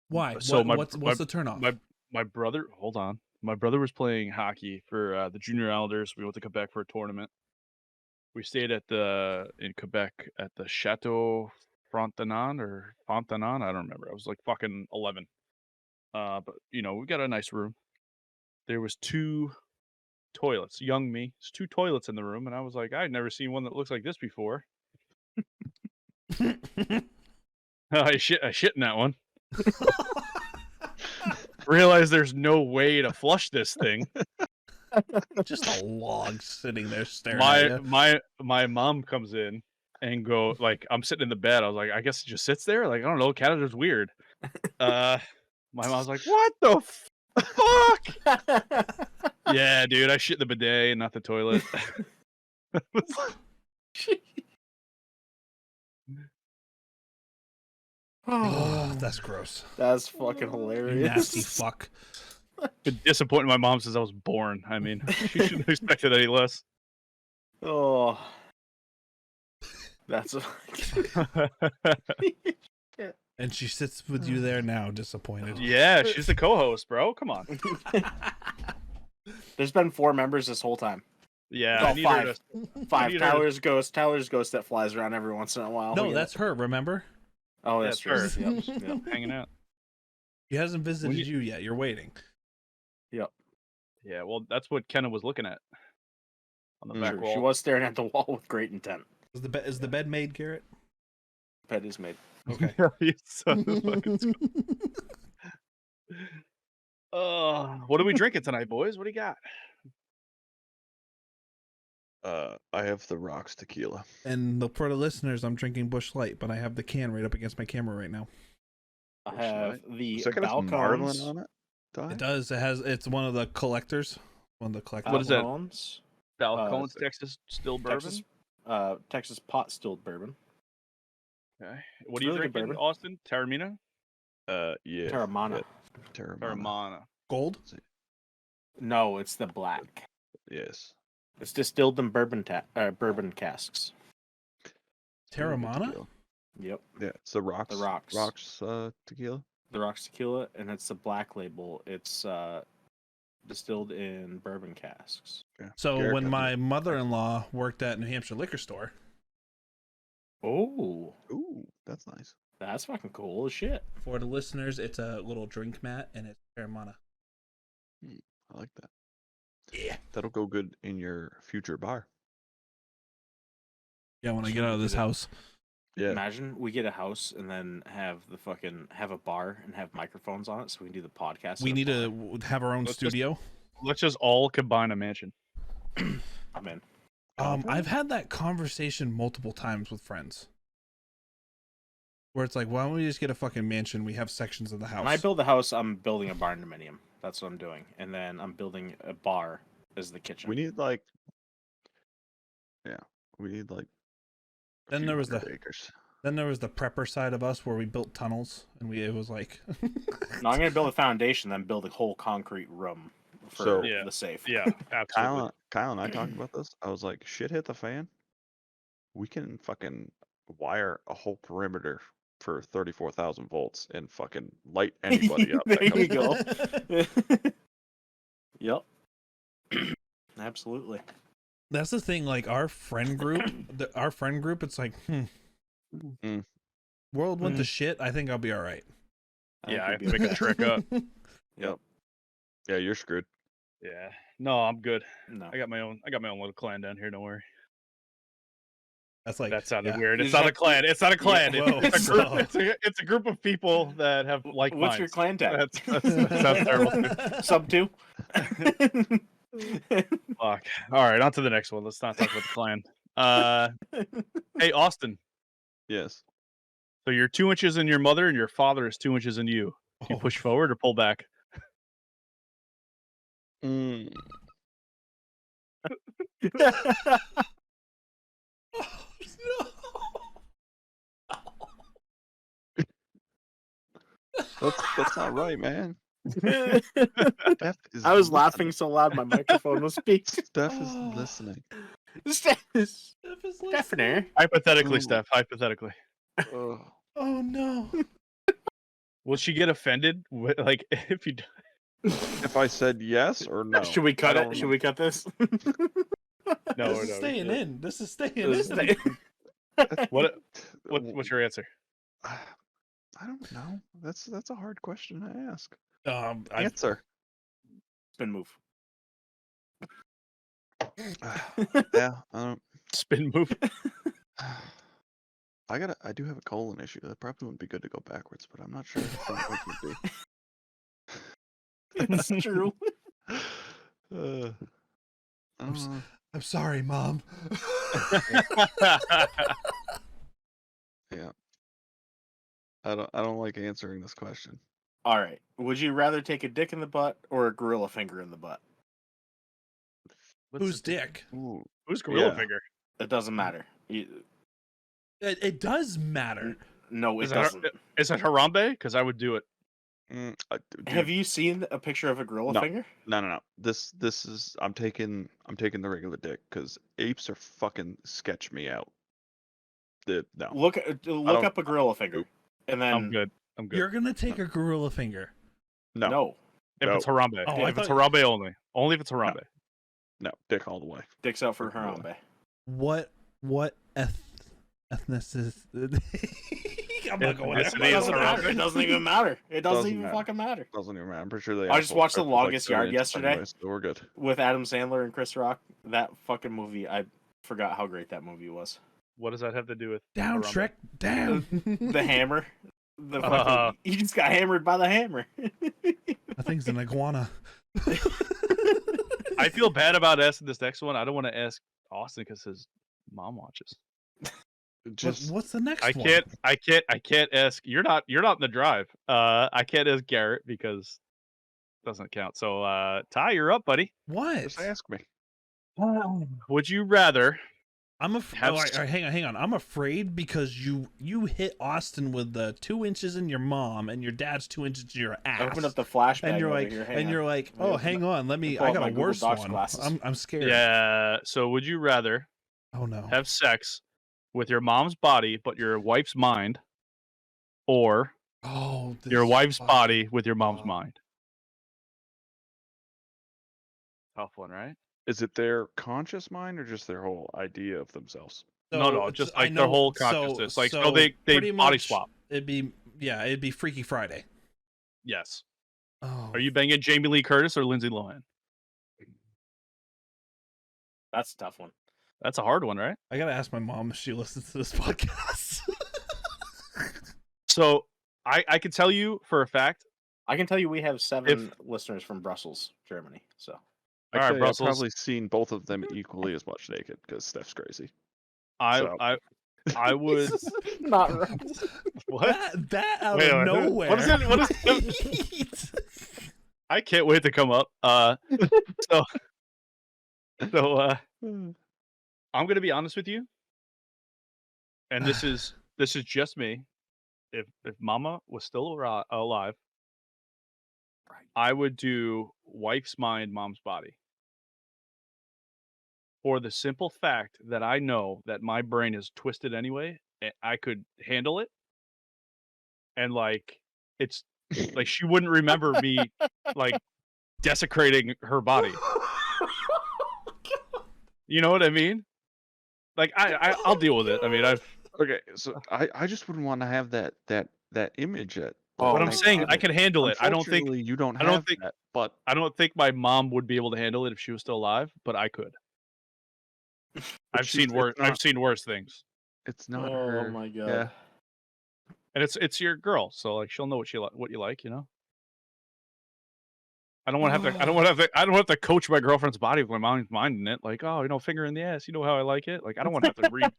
Why? So what's the turnoff? my brother. Hold on. My brother was playing hockey for the junior elders. We went to Quebec for a tournament. We stayed in Quebec at the Chateau Frontenac or Fontenac. I don't remember. I was like fucking 11. But we got a nice room. There was 2 toilets. Young me. There's 2 toilets in the room, and I was like, I'd never seen one that looks like this before. I shit in that one. Realize there's no way to flush this thing. Just a log sitting there staring at you. My mom comes in and I'm sitting in the bed. I was like, I guess it just sits there. Like, I don't know. Canada's weird. My mom's like, what the fuck? Yeah, dude, I shit in the bidet and not the toilet. Oh, that's gross. That's fucking You hilarious. nasty fuck. Been disappointed my mom since I was born. I mean, she shouldn't have expected any less. Oh, that's And she sits with you there now, disappointed. Yeah, she's the co-host, bro. Come on. There's been 4 members this whole time. Yeah, Oh, I need her 5. need her to- Tyler's ghost. Tyler's ghost that flies around every once in a while. No, that's her, remember? Oh, that's true. that's her. Yep. Yep. hanging out. She hasn't visited When you yet. You're waiting. Yep. Yeah, well, that's what Kenna was looking at on the back True. wall. She was staring at the wall with great intent. Is the bed made, Garrett? Bed is made. Okay. You son of a fucking what are we drinking tonight, boys? What do you got? I have the Rocks tequila. And for the listeners, I'm drinking Busch Light, but I have the can right up against my camera right now. I have the Second, it's Marlin Balcones. on it. Di? It does. It's one of the collectors. One of the collectors. What is that? Balcones, Balcones, Texas still bourbon. Texas pot stilled bourbon. Okay. What It's are you really good drinking, bourbon. Austin? Taramina? Yeah. Terramana. Terramana. Taramana. Gold? No, it's the black. Yes. It's distilled in bourbon casks. Terramana? Tequila. Yep. Yeah, it's the Rocks. The Rocks. Rocks tequila. The Rocks Tequila, and it's the black label. It's distilled in bourbon casks. Yeah. So Garrett when got my mother-in-law worked at New Hampshire liquor store, Oh, Ooh, that's nice. that's fucking cool as shit. for the listeners, it's a little drink mat and it's Terramana. I like that. Yeah. That'll go good in your future bar. Yeah, when I get out of this house. Yeah. Imagine we get a house and then have a bar and have microphones on it so we can do the podcast. We in need a bar. to have our own Let's just- studio. Let's just all combine a mansion. I'm in. I've had that conversation multiple times with friends. Where it's like, why don't we just get a fucking mansion? We have sections of the house. When I build a house, I'm building a barn dominium. That's what I'm doing, and then I'm building a bar as the kitchen. We need like. Yeah, we need like. a Then few there was hundred the- acres. Then there was the prepper side of us where we built tunnels, and it was like. No, I'm gonna build a foundation, then build a whole concrete room for So- Yeah. the safe. Yeah, absolutely. Kyle and I talked about this. I was like, shit hit the fan. We can fucking wire a whole perimeter for 34,000 volts and fucking light anybody up. that There you comes- go. Yep. Absolutely. That's the thing. Like our friend group, it's like, Mm. world went to shit. I think I'll be all right. Yeah, I think have to make a trick up. Yep. Yeah, you're screwed. Yeah. No, I'm good. No. I got my own little clan down here, don't worry. That's like That sounded yeah. weird. You It's just not a have to- clan. It's not a clan. Whoa. It's a group. It's a group of people that have like What's your clan tag? That sounds terrible. Sub 2? Fuck. All right, on to the next one. Let's not talk about the clan. Hey, Austin. Yes. So you're 2 inches in your mother, and your father is 2 inches in you. Do you Oh, push forward or pull back? Mm. That's not right, man. Steph is I was listening. laughing so loud my microphone was speaking. Steph is listening. Stephanie. Hypothetically, Ooh. Steph. Hypothetically, Ugh. Oh no. will she get offended? Like if you? If I said yes or no, Should we I cut don't it? Should we cut this? No, This is no. staying in. This is staying This in. is- What's your answer? I don't know. That's a hard question to ask. I Answer. Spin move. Yeah. I don't. Spin move. I do have a colon issue. That probably wouldn't be good to go backwards, but I'm not sure if front way would be. It's true. I'm sorry, Mom. Yeah. I don't like answering this question. All right. Would you rather take a dick in the butt or a gorilla finger in the butt? Who's dick? Ooh. Who's gorilla Yeah. finger? It doesn't matter. It does matter. No, it Is it doesn't. Is it Harambe? Because I would do it. Dude, Have you seen a picture of a gorilla No. finger? No. This is I'm taking the regular dick because apes are fucking sketch me out. No. Look don't- up a gorilla finger, and then I'm good. I'm good. You're gonna take a gorilla finger. No. no, If it's Harambe. Oh, I if it's thought- Harambe only. Only if it's Harambe. No. Dick all the way. dicks out for Fucking gorilla. Harambe. What ethnicity? I'm not going Ethnicity there. It is doesn't Harambe. matter. It doesn't even matter. It doesn't Doesn't even matter. fucking matter. Doesn't even matter. I'm pretty sure they. I just asshole watched The cracked was, Longest 7 Yard inches yesterday. anyway, so we're good. With Adam Sandler and Chris Rock. That fucking movie, I forgot how great that movie was. What does that have to do with Down, Harambe? Shrek. Down. The hammer. The fucking, he just got hammered by the hammer. That thing's an iguana. I feel bad about asking this next one. I don't want to ask Austin because his mom watches. Just What's the next I one? can't ask. You're not in the drive. I can't ask Garrett because it doesn't count. So Ty, you're up, buddy. What? just ask me. Would you rather I'm Have all right, hang on. I'm afraid because you hit Austin with the 2 inches in your mom and your dad's 2 inches in your ass. Open up the flashback. and you're over like, here. oh, Yeah, hang on. Let me. pull I out got my a Google worse Docs one. glasses. I'm scared. Yeah. So would you rather Oh no. have sex with your mom's body but your wife's mind, or Oh. This your wife's fuck- body with your mom's Oh. mind? Tough one, right? Is it their conscious mind or just their whole idea of themselves? No, So, just I like their know- whole so- consciousness. Like so so they pretty body much swap. It'd be Freaky Friday. Yes. Oh. Are you banging Jamie Lee Curtis or Lindsay Lohan? That's a tough one. That's a hard one, right? I gotta ask my mom if she listens to this podcast. So I can tell you for a fact. I can tell you we have 7 listeners from Brussels, Germany. So All right, Actually, I've Brussels. probably seen both of them equally as much naked because Steph's crazy. I would. not right. What? That out Wait, of wait, nowhere. what is it? What is I can't wait to come up. So I'm gonna be honest with you, and this is just me. If Mama was still alive, I would do wife's mind, mom's body. For the simple fact that I know that my brain is twisted anyway, and I could handle it, and like it's like she wouldn't remember me like desecrating her body. You know what I mean? Like I'll deal with it. I mean, Okay, so I just wouldn't want to have that image at. Oh, what I'm my saying, God. I can handle it. I don't think Unfortunately, you don't I don't have think- that, but I don't think my mom would be able to handle it if she was still alive, but I could. I've she's- seen worse. it's not- I've seen worse things, it's not Oh her. my God. Yeah, and it's your girl, so like she'll know what you like, you know. I don't want to have to. I don't want to have to. I don't have to coach my girlfriend's body with my mom's mind in it. Like, oh, finger in the ass. You know how I like it. Like, I don't want to have to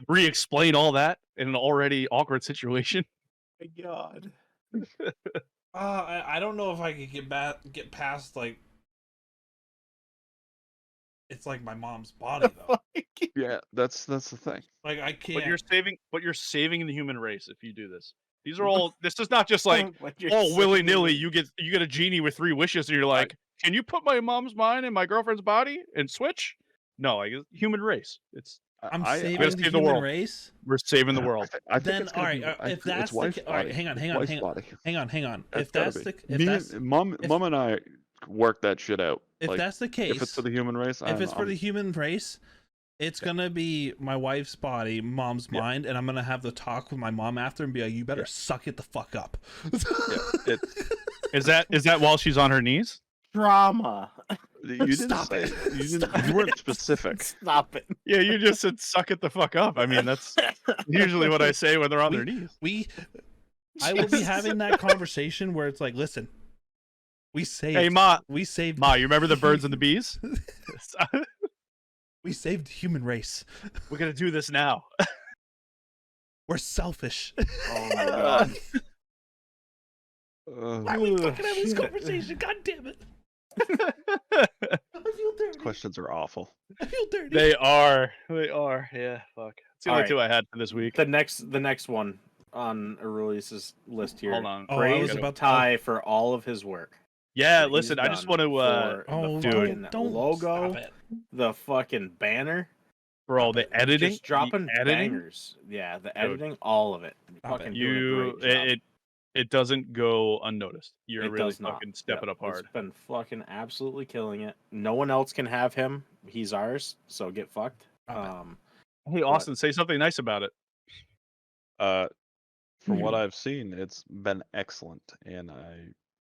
re-explain all that in an already awkward situation. My God. I don't know if I could get past like It's like my mom's body though. Yeah, that's the thing. Like I can't. But you're saving the human race if you do this. These are all. This is not just like What you're oh willy saying nilly. is- You get a genie with 3 wishes, and you're like, can you put my mom's mind in my girlfriend's body and switch? No, like human race. It's I'm I- saving gotta the save the human world. race. we're saving the world. I think Then it's gonna all be, right, I if think that's it's wife's all right, body. hang on, It's wife's body. hang on. It's If gotta that's be. the if Me that's and mom and I work that shit out. if Like, that's the case, if it's for the human race, if it's for the human race, it's gonna be my wife's body, mom's mind, and I'm gonna have the talk with my mom after and be like, "You better suck it the fuck up." it, Is that while she's on her knees? Drama. you didn't Stop say it. you didn't. Stop You weren't specific. Stop it. Yeah, you just said suck it the fuck up. I mean, that's usually what I say when they're on their knees. I will be having that conversation where it's like, listen, we saved. Hey, Ma, we saved. Ma, you remember the birds and the bees? We saved the human race. We're gonna do this now. We're selfish. Oh my god. Why are we fucking having this shit. conversation? God damn it! I feel dirty. Questions are awful. I feel dirty. They are. Yeah, fuck. It's the only Alright. 2 I had for this week. The next one on Aurelius's list here. Hold on. Oh, I was Praise about to- Ty for all of his work. Yeah, that he's listen, I just done want to, for Oh, the dude. fucking don't logo, stop it. the fucking banner, bro, the editing, just dropping the editing, bangers. Yeah, the editing, all of it. Stop Fucking it. doing a you, great job. it doesn't go unnoticed. You're It really does not. fucking stepping Yep, up hard. It's been fucking absolutely killing it. No one else can have him. He's ours, so get fucked. Stop Hey, Austin, say something nice about it. From what I've seen, it's been excellent, and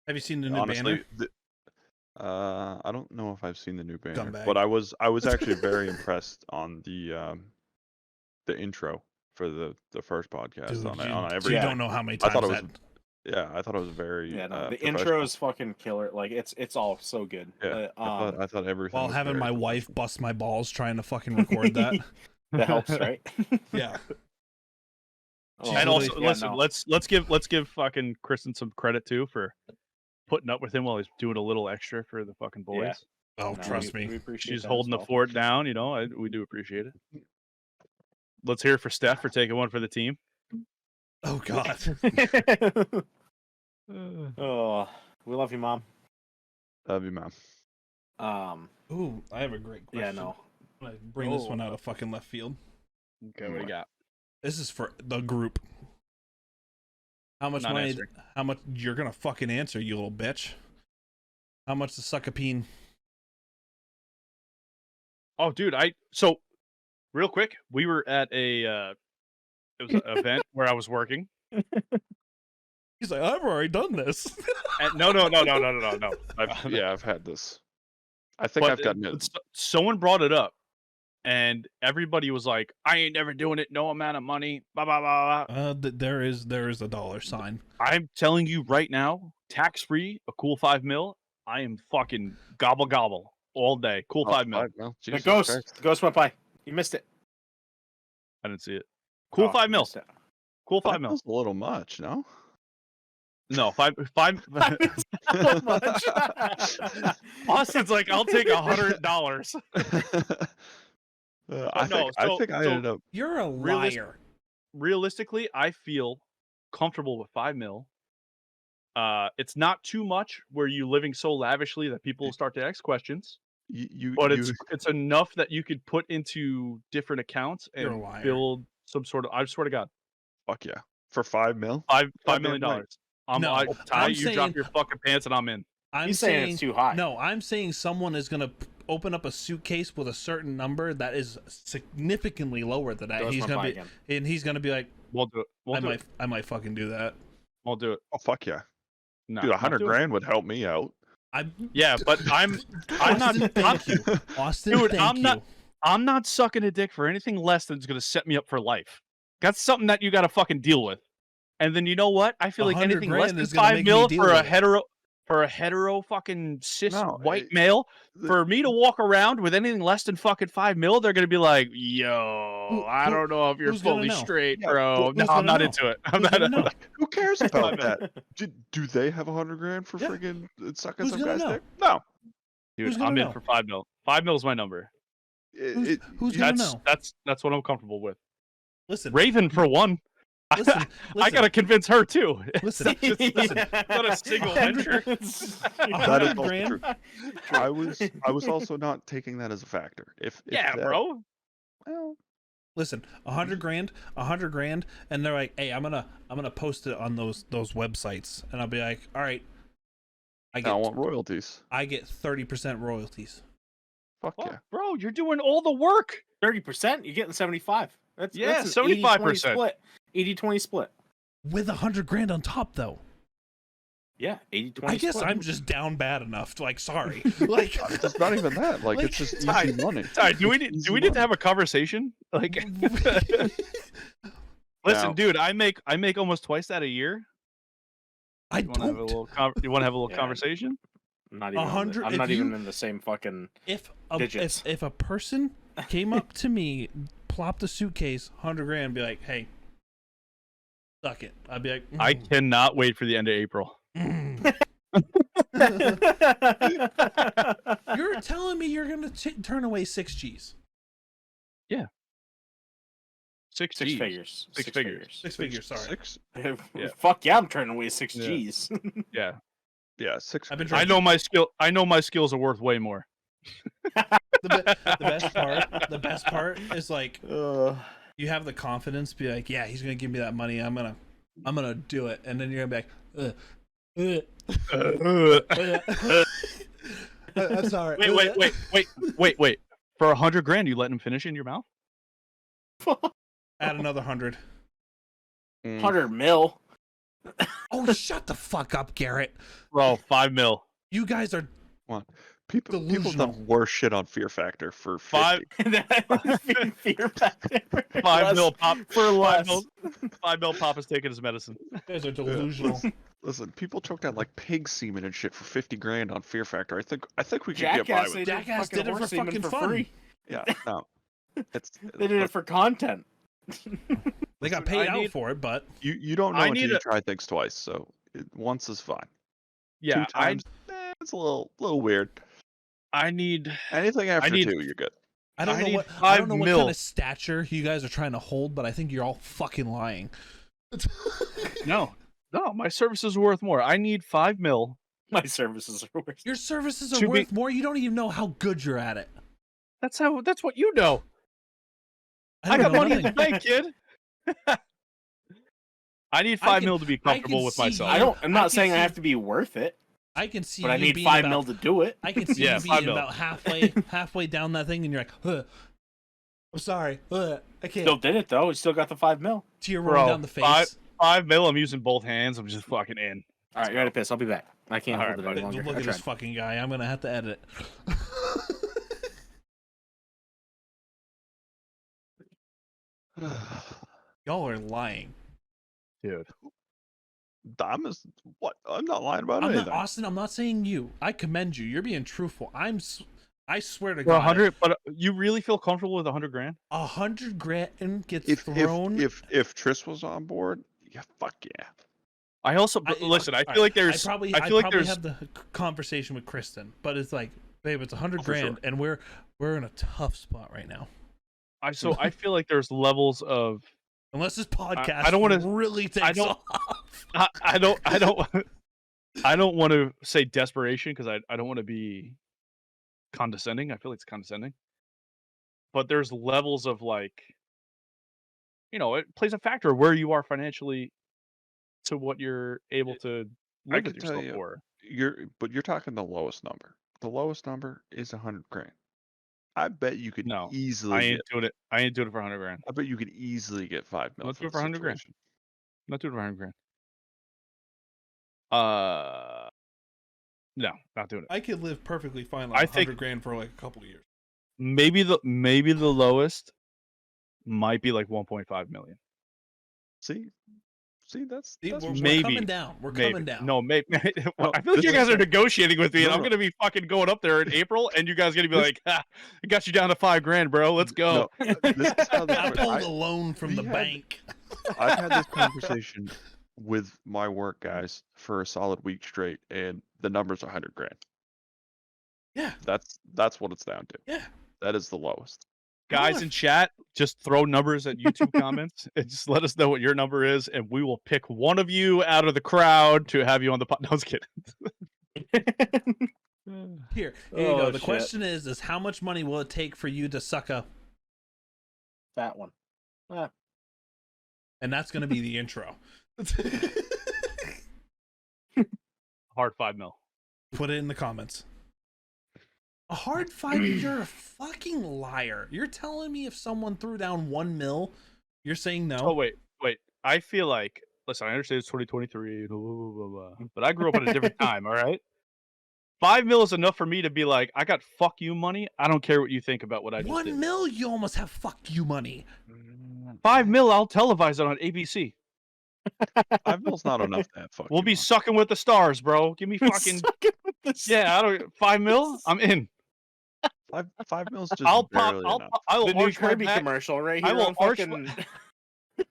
Have you seen the new honestly, banner? I don't know if I've seen the new banner, Scumbag. but I was actually very impressed on the intro for the first podcast Dude, on you every. don't know how many I times thought it was that. Yeah, I thought it was very. Yeah, no, the professional. intro is fucking killer. Like it's all so good. Yeah, I thought everything. While was having very my professional. wife bust my balls trying to fucking record that. that helps, right? Yeah. Oh, And also, yeah, listen, no. let's give fucking Kristen some credit too for putting up with him while he's doing a little extra for the fucking boys. Yeah. Oh, No, trust we me. appreciate She's that holding as the well. fort down, you know. We do appreciate it. Let's hear it for Steph for taking one for the team. Oh God. Oh, we love you, mom. Love you, man. Ooh, I have a great question. Yeah, no. I'm gonna bring this Oh. one out of fucking left field. Okay, what do you got? This is for the group. How much Not money? answering. How much? You're gonna fucking answer, you little bitch. How much the suckapine? Oh, dude, so real quick, we were at it was an event where I was working. He's like, I've already done this. And no. I've had this. I think I've gotten it. Someone brought it up, and everybody was like, "I ain't never doing it. No amount of money." Blah blah blah blah. There is a dollar sign. I'm telling you right now, tax free, a cool 5 mil. I am fucking gobble all day. Cool 5 mil. Well, The Jesus ghost. Christ. The ghost went by. You missed it. I didn't see it. Cool Oh, 5 mil. missed it. Cool 5 That mil. feels a little much, no? No, five. Austin's like, I'll take $100. I no, think I ended up. You're a Realis- liar. Realistically, I feel comfortable with 5 mil. It's not too much where you living so lavishly that people start to ask questions, but it's enough that you could put into different accounts You're a and liar. build some sort of. I swear to God, Fuck yeah, for $5 million. $5 Goddamn million. right. No, Ty, I'm you saying- drop your fucking pants and I'm in. I'm He's saying it's too high. No, I'm saying someone is gonna open up a suitcase with a certain number that is significantly lower than that. Ghost He's went by gonna again. be, and he's gonna be like, Won't do it. I might fucking do that. Won't do it. Oh fuck yeah, No, dude! not 100 doing it. grand would help me out. Yeah, but I'm not. Austin, thank you. Austin, Dude, thank you. I'm not sucking a dick for anything less than it's gonna set me up for life. That's something that you got to fucking deal with. And then you know what? I feel like 100 anything less grand than is gonna 5 make me mil deal for with it. a hetero fucking cis No, white male, the- for me to walk around with anything less than fucking 5 mil, they're gonna be like, "Yo, I don't know if you're who's gonna fully know? straight, Yeah, bro. who's No, gonna I'm not know? into it. I'm Who's not." gonna know? Who cares about that? Do they have 100 grand for Yeah. friggin' sucking Who's some gonna guy's know? dick? No. Dude, Who's gonna I'm in know? for 5 mil. 5 mil is my number. Who's gonna know? That's what I'm comfortable with. Listen, Raven for one. listen, I gotta convince her too. listen, listen. Not a single 100 venture. That is 100 also grand. true. I was also not taking that as a factor. If Yeah, that, bro. well, Listen, 100 grand, and they're like, "Hey, I'm gonna post it on those websites," and I'll be like, "All right, I want royalties. I get 30% royalties." Fuck Fuck, yeah. bro, you're doing all the work. 30%, you're getting 75. That's Yeah, that's an 80-20 75%. split. 80-20 split. With 100 grand on top, though. Yeah, 80-20 I guess split. I'm just down bad enough. To, like, sorry, like, It's not even that. Like, it's just easy money. Sorry, do we It's need easy to have a conversation? Like, listen, Now- dude, I make almost twice that a year. I You want to have a don't. little you want to have a little Yeah. conversation? I'm not even. 100 I'm if not you- even in the same fucking. If Digits. a person came up to me, plopped a suitcase, 100 grand, and be like, "Hey, suck it," I'd be like, I cannot wait for the end of April. mm. You're telling me you're gonna turn away 6Gs? Six Six Gs. figures. Six figures. 6 figures. Sorry. Six. Yeah. Fuck yeah, I'm turning away 6 Yeah. Gs. Yeah, Yeah, 6. I've been I trying. know my skill. I know my skills are worth way more. The best part is like you have the confidence to be like, yeah, he's gonna give me that money. I'm gonna do it, and then you're gonna be like, I'm sorry. Wait. For 100 grand, you let him finish in your mouth? Add another 100. 100 mil. Oh, shut the fuck up, Garrett. Bro, 5 mil. You guys are People delusional. done worse shit on Fear Factor for 50. Five- Fear factor. 5 mil pop for less. 5 mil pop is taking his medicine. you guys are delusional. Listen, people choked out like pig semen and shit for 50 grand on Fear Factor. I think we could get by Jackass, with they it. did Jackass fucking did it for horse semen fucking for fun. free. Yeah, no. It's They did it for content. They got Dude, paid I out need- for it, but you don't know I until need you a- try things twice. So once is fine. Yeah, 2 times, it's a little weird. I need Anything after need- 2, you're good. I don't I know need what 5 kind mil. of stature you guys are trying to hold, but I think you're all fucking lying. no. My services are worth more. I need 5 mil. My services are worse. Your services are To be- worth more. You don't even know how good you're at it. That's what you know. I don't got know money in the nothing. bank, kid. I need I 5 can- mil to be I can comfortable with see myself. you- I'm I not can saying I see- have to be worth it, I can see but I you need being 5 about, mil to do it. I can see Yeah, you 5 being mil. about halfway down that thing, and you're like, I'm sorry, I can't. Still did it though. We still got the 5 mil. Tear rolling Bro, down the face. 5 mil. I'm using both hands. I'm just fucking in. All right, you gotta piss. I'll be back. I can't All hold right, it any buddy. longer. Look I at this tried. fucking guy. I'm gonna have to edit it. Y'all are lying. Dude. I'm not lying about I'm anything. not, Austin, I'm not saying you. I commend you. You're being truthful. I swear to For God, 100, but you really feel comfortable with 100 grand? 100 grand gets If thrown. if Triss was on board, yeah, fuck yeah. I also listen. I feel like there's. I probably there's. have the conversation with Kristen, but it's like, babe, it's 100 Oh, for grand, sure. and we're in a tough spot right now. I feel like there's levels of. Unless this podcast I don't wanna- really takes don't- off. I don't. I don't want to say desperation because I don't want to be condescending. I feel like it's condescending. But there's levels of like. It plays a factor where you are financially, to what you're able to I live could with tell yourself you- for. You're talking the lowest number. The lowest number is 100 grand. I bet you could No, easily. I ain't doing it. I ain't doing it for 100 grand. I bet you could easily get 5 mil. Let's do for it the for 100 grand. situation. I'm not doing it for 100 grand. No, not doing it. I could live perfectly fine I on think- 100 grand for like a couple of years. Maybe the lowest might be like 1.5 million. See, that's See, we're maybe- coming down. We're Maybe. coming down. No, maybe. No, I feel like this you is guys are not- negotiating with me, and No, I'm no. gonna be fucking going up there in April, and you guys are gonna be This- like, "Ha, I got you down to 5 grand, bro. Let's go." No, this is how I this pulled works. a loan from we the had- bank. I've had this conversation with my work guys for a solid week straight, and the number's 100 grand. Yeah. That's what it's down to. Yeah. That is the lowest. Guys in chat, just throw numbers at YouTube comments and just let us know what your number is, and we will pick one of you out of the crowd to have you on the pod. No, I was kidding. Here you go. The shit. question is how much money will it take for you to suck a? That one. Ah. And that's going to be the intro. Hard 5 mil. Put it in the comments. A hard 5? You're a fucking liar. You're telling me if someone threw down 1 mil, you're saying no? Oh wait. I feel like, listen, I understand it's 2023, blah, blah, blah, blah, but I grew up at a different time. All right, 5 mil is enough for me to be like, I got fuck you money. I don't care what you think about what I just 1 did. mil, you almost have fuck you money. 5 mil, I'll televise it on ABC. 5 mil's not enough to have fuck We'll you be money. sucking with the stars, bro. Give me fucking yeah. I don't 5 mil. I'm in. 5 mil's just I'll pop. barely I'll. enough. I will The new arch my Kirby back. commercial right I here will on arch fucking...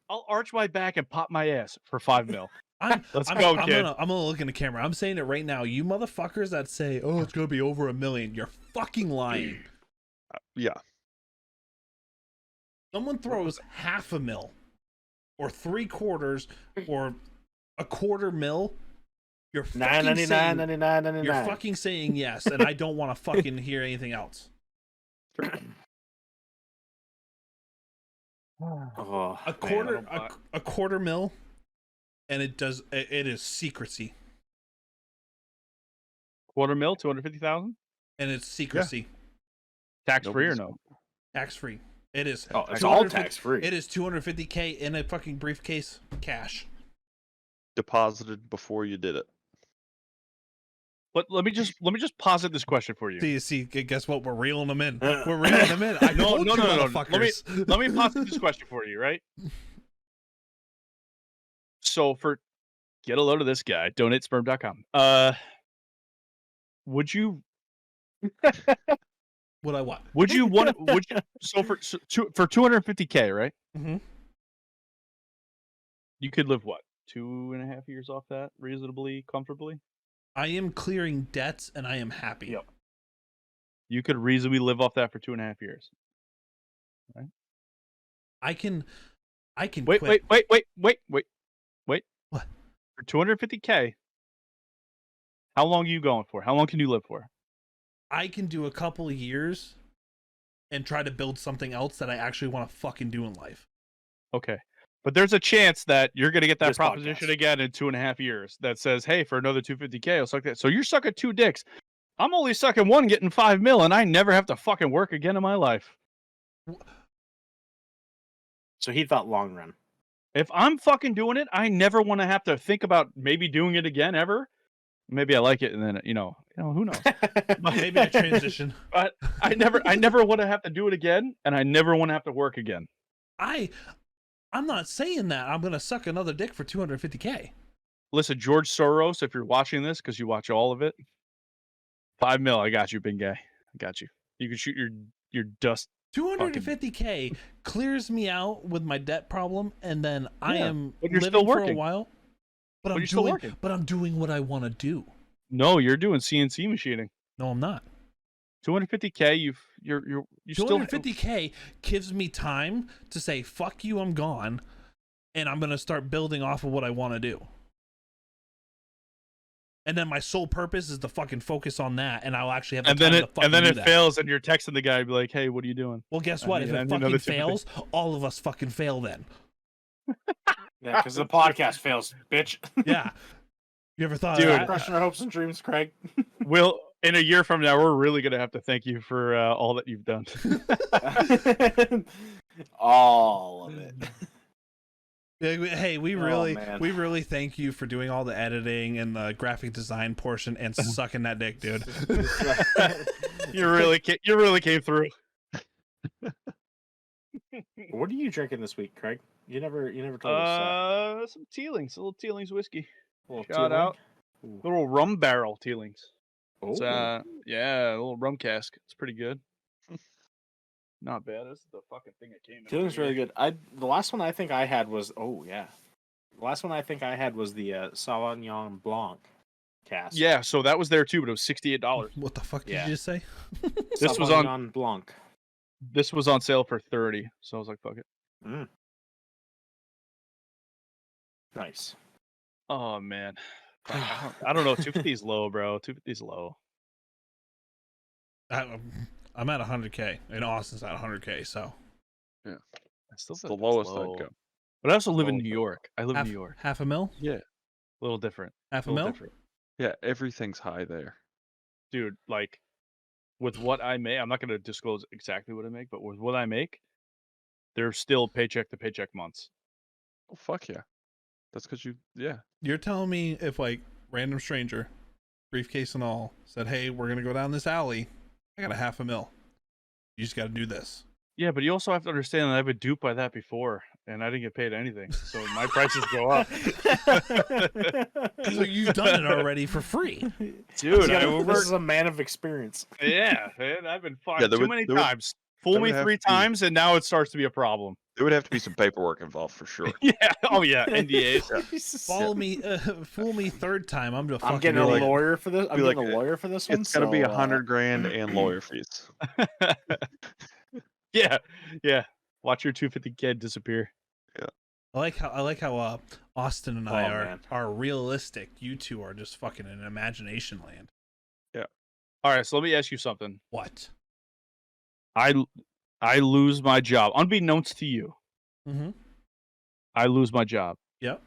I'll arch my back and pop my ass for 5 mil. Let's I'm go, kid. gonna look in the camera. I'm saying it right now. You motherfuckers that say, "Oh, it's gonna be over 1 million," you're fucking lying. Yeah. Someone throws half a mil, or 3/4, or a 1/4 mil. You're fucking saying, you're fucking saying yes, and I don't want to fucking hear anything else. Oh, A quarter mil, and it is secrecy, 1/4 mil, 250,000, and it's secrecy, tax free or no? tax free. It is. Oh, it's all tax free. It is $250K in a fucking briefcase, cash. Deposited before you did it. But let me just posit this question for you. See, guess what? We're reeling them in. We're reeling them in. I No. told you, motherfuckers. Let me posit this question for you, right? So get a load of this guy, donatesperm.com. Would you What I want. would you so for 250K, right? Mm-hmm. You could live what? 2.5 years off that reasonably comfortably? I am clearing debts and I am happy. Yep. You could reasonably live off that for 2.5 years. Right? I can Wait. quit. What? For 250K, how long are you going for? How long can you live for? I can do a couple of years and try to build something else that I actually want to fucking do in life. Okay. But there's a chance that you're going to get that This proposition podcast. again in 2.5 years that says, hey, for another 250K, I'll suck that. So you're sucking 2 dicks. I'm only sucking 1, getting 5 mil, and I never have to fucking work again in my life. So he thought long run. If I'm fucking doing it, I never want to have to think about maybe doing it again ever. Maybe I like it, and then you know, who knows? Maybe I transition. But I never want to have to do it again, and I never want to have to work again. I'm not saying that I'm gonna suck another dick for 250K. Listen, George Soros, if you're watching this, because you watch all of it, 5 mil, I got you, big guy. I got you. You can shoot your dust. 250K clears me out with my debt problem, and then I am but you're living still for a working. while. But you're still working. But I'm doing what I want to do. No, you're doing CNC machining. No, I'm not. 250K, you still 250K gives me time to say fuck you, I'm gone, and I'm gonna start building off of what I want to do. And then my sole purpose is to fucking focus on that, and I'll actually have the time to fucking and then do it that. fails, and you're texting the guy, be like, "Hey, what are you doing?" Well, guess what? If it fucking fails, all of us fucking fail then. Yeah, because the podcast fails, bitch. Yeah. You ever thought Dude. of that? Crushing our hopes and dreams, Craig. Will in a year from now, we're really gonna have to thank you for all that you've done. All of it. Hey, we man. really thank you for doing all the editing and the graphic design portion and sucking that dick, dude. you really came through. What are you drinking this week, Craig? You never told us. Some Teelings, a little Teelings whiskey. Little Shout Teeling? out, little rum barrel Teelings. Oh, It's, yeah, a little rum cask. It's pretty good. Not bad. This is the fucking thing that came in. Teeling's really good. The last one I think I had was the Sauvignon Blanc. Cass. Yeah, so that was there too, but it was $68. What the fuck did Yeah. you just say? This was on Sauvignon Blanc. This was on sale for 30, so I was like, fuck it. Mm. Nice. Oh man, I don't know. 250 is low, bro. 250 is low. I'm at 100K, and Austin's at 100K. So I still It's the think that's lowest low. I'd go. But I also live in Lowest New I'd York. I live in half, New York. half a mil, Yeah, A little different. half a little mil. different. yeah, everything's high there. Dude, like with what I make, I'm not going to disclose exactly what I make, but with what I make, there's still paycheck to paycheck months. Oh fuck yeah, that's because yeah. You're telling me if like random stranger, briefcase and all, said, "Hey, we're gonna go down this alley. I got a half a mil. You just got to do this." Yeah, but you also have to understand that I've been duped by that before, and I didn't get paid anything, so my prices go up. So you've done it already for free. Dude, This is a man of experience. yeah, man, I've been Yeah, fucked there too would- many there would- times. Fool there me would have 3 to be- times, and now it starts to be a problem. There would have to be some paperwork involved for sure. Yeah. Oh yeah. NDAs. Fool me third time. I'm just I'm fucking getting a like- lawyer for this. I'm be getting like, a lawyer for this one. It's gonna be so, $100,000 and lawyer fees. Yeah. Yeah. Watch your 250 kid disappear. I like how Austin and I Oh, are man. are realistic. You two are just fucking in imagination land. All right. So let me ask you something. What? I lose my job, unbeknownst to you. Mm-hmm. I lose my job. Yep.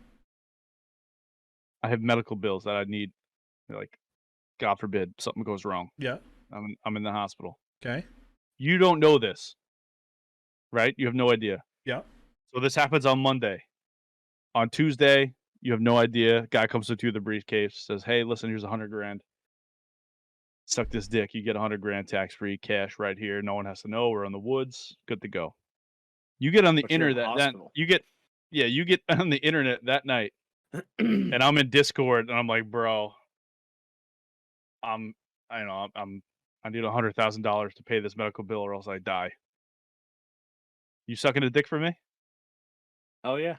I have medical bills that I need. Like, God forbid something goes wrong. Yeah. I'm in the hospital. Okay. You don't know this, right? You have no idea. Yeah. So this happens on Monday. On Tuesday, you have no idea. Guy comes to you with a briefcase, says, "Hey, listen, here's $100,000. Suck this dick. You get $100,000 tax-free cash right here. No one has to know. We're in the woods. Good to go." You get on the But you're in the internet. Then hospital. you get on the internet that night, and I'm in Discord, and I'm like, bro, I need $100,000 to pay this medical bill, or else I die. You sucking a dick for me? Oh yeah.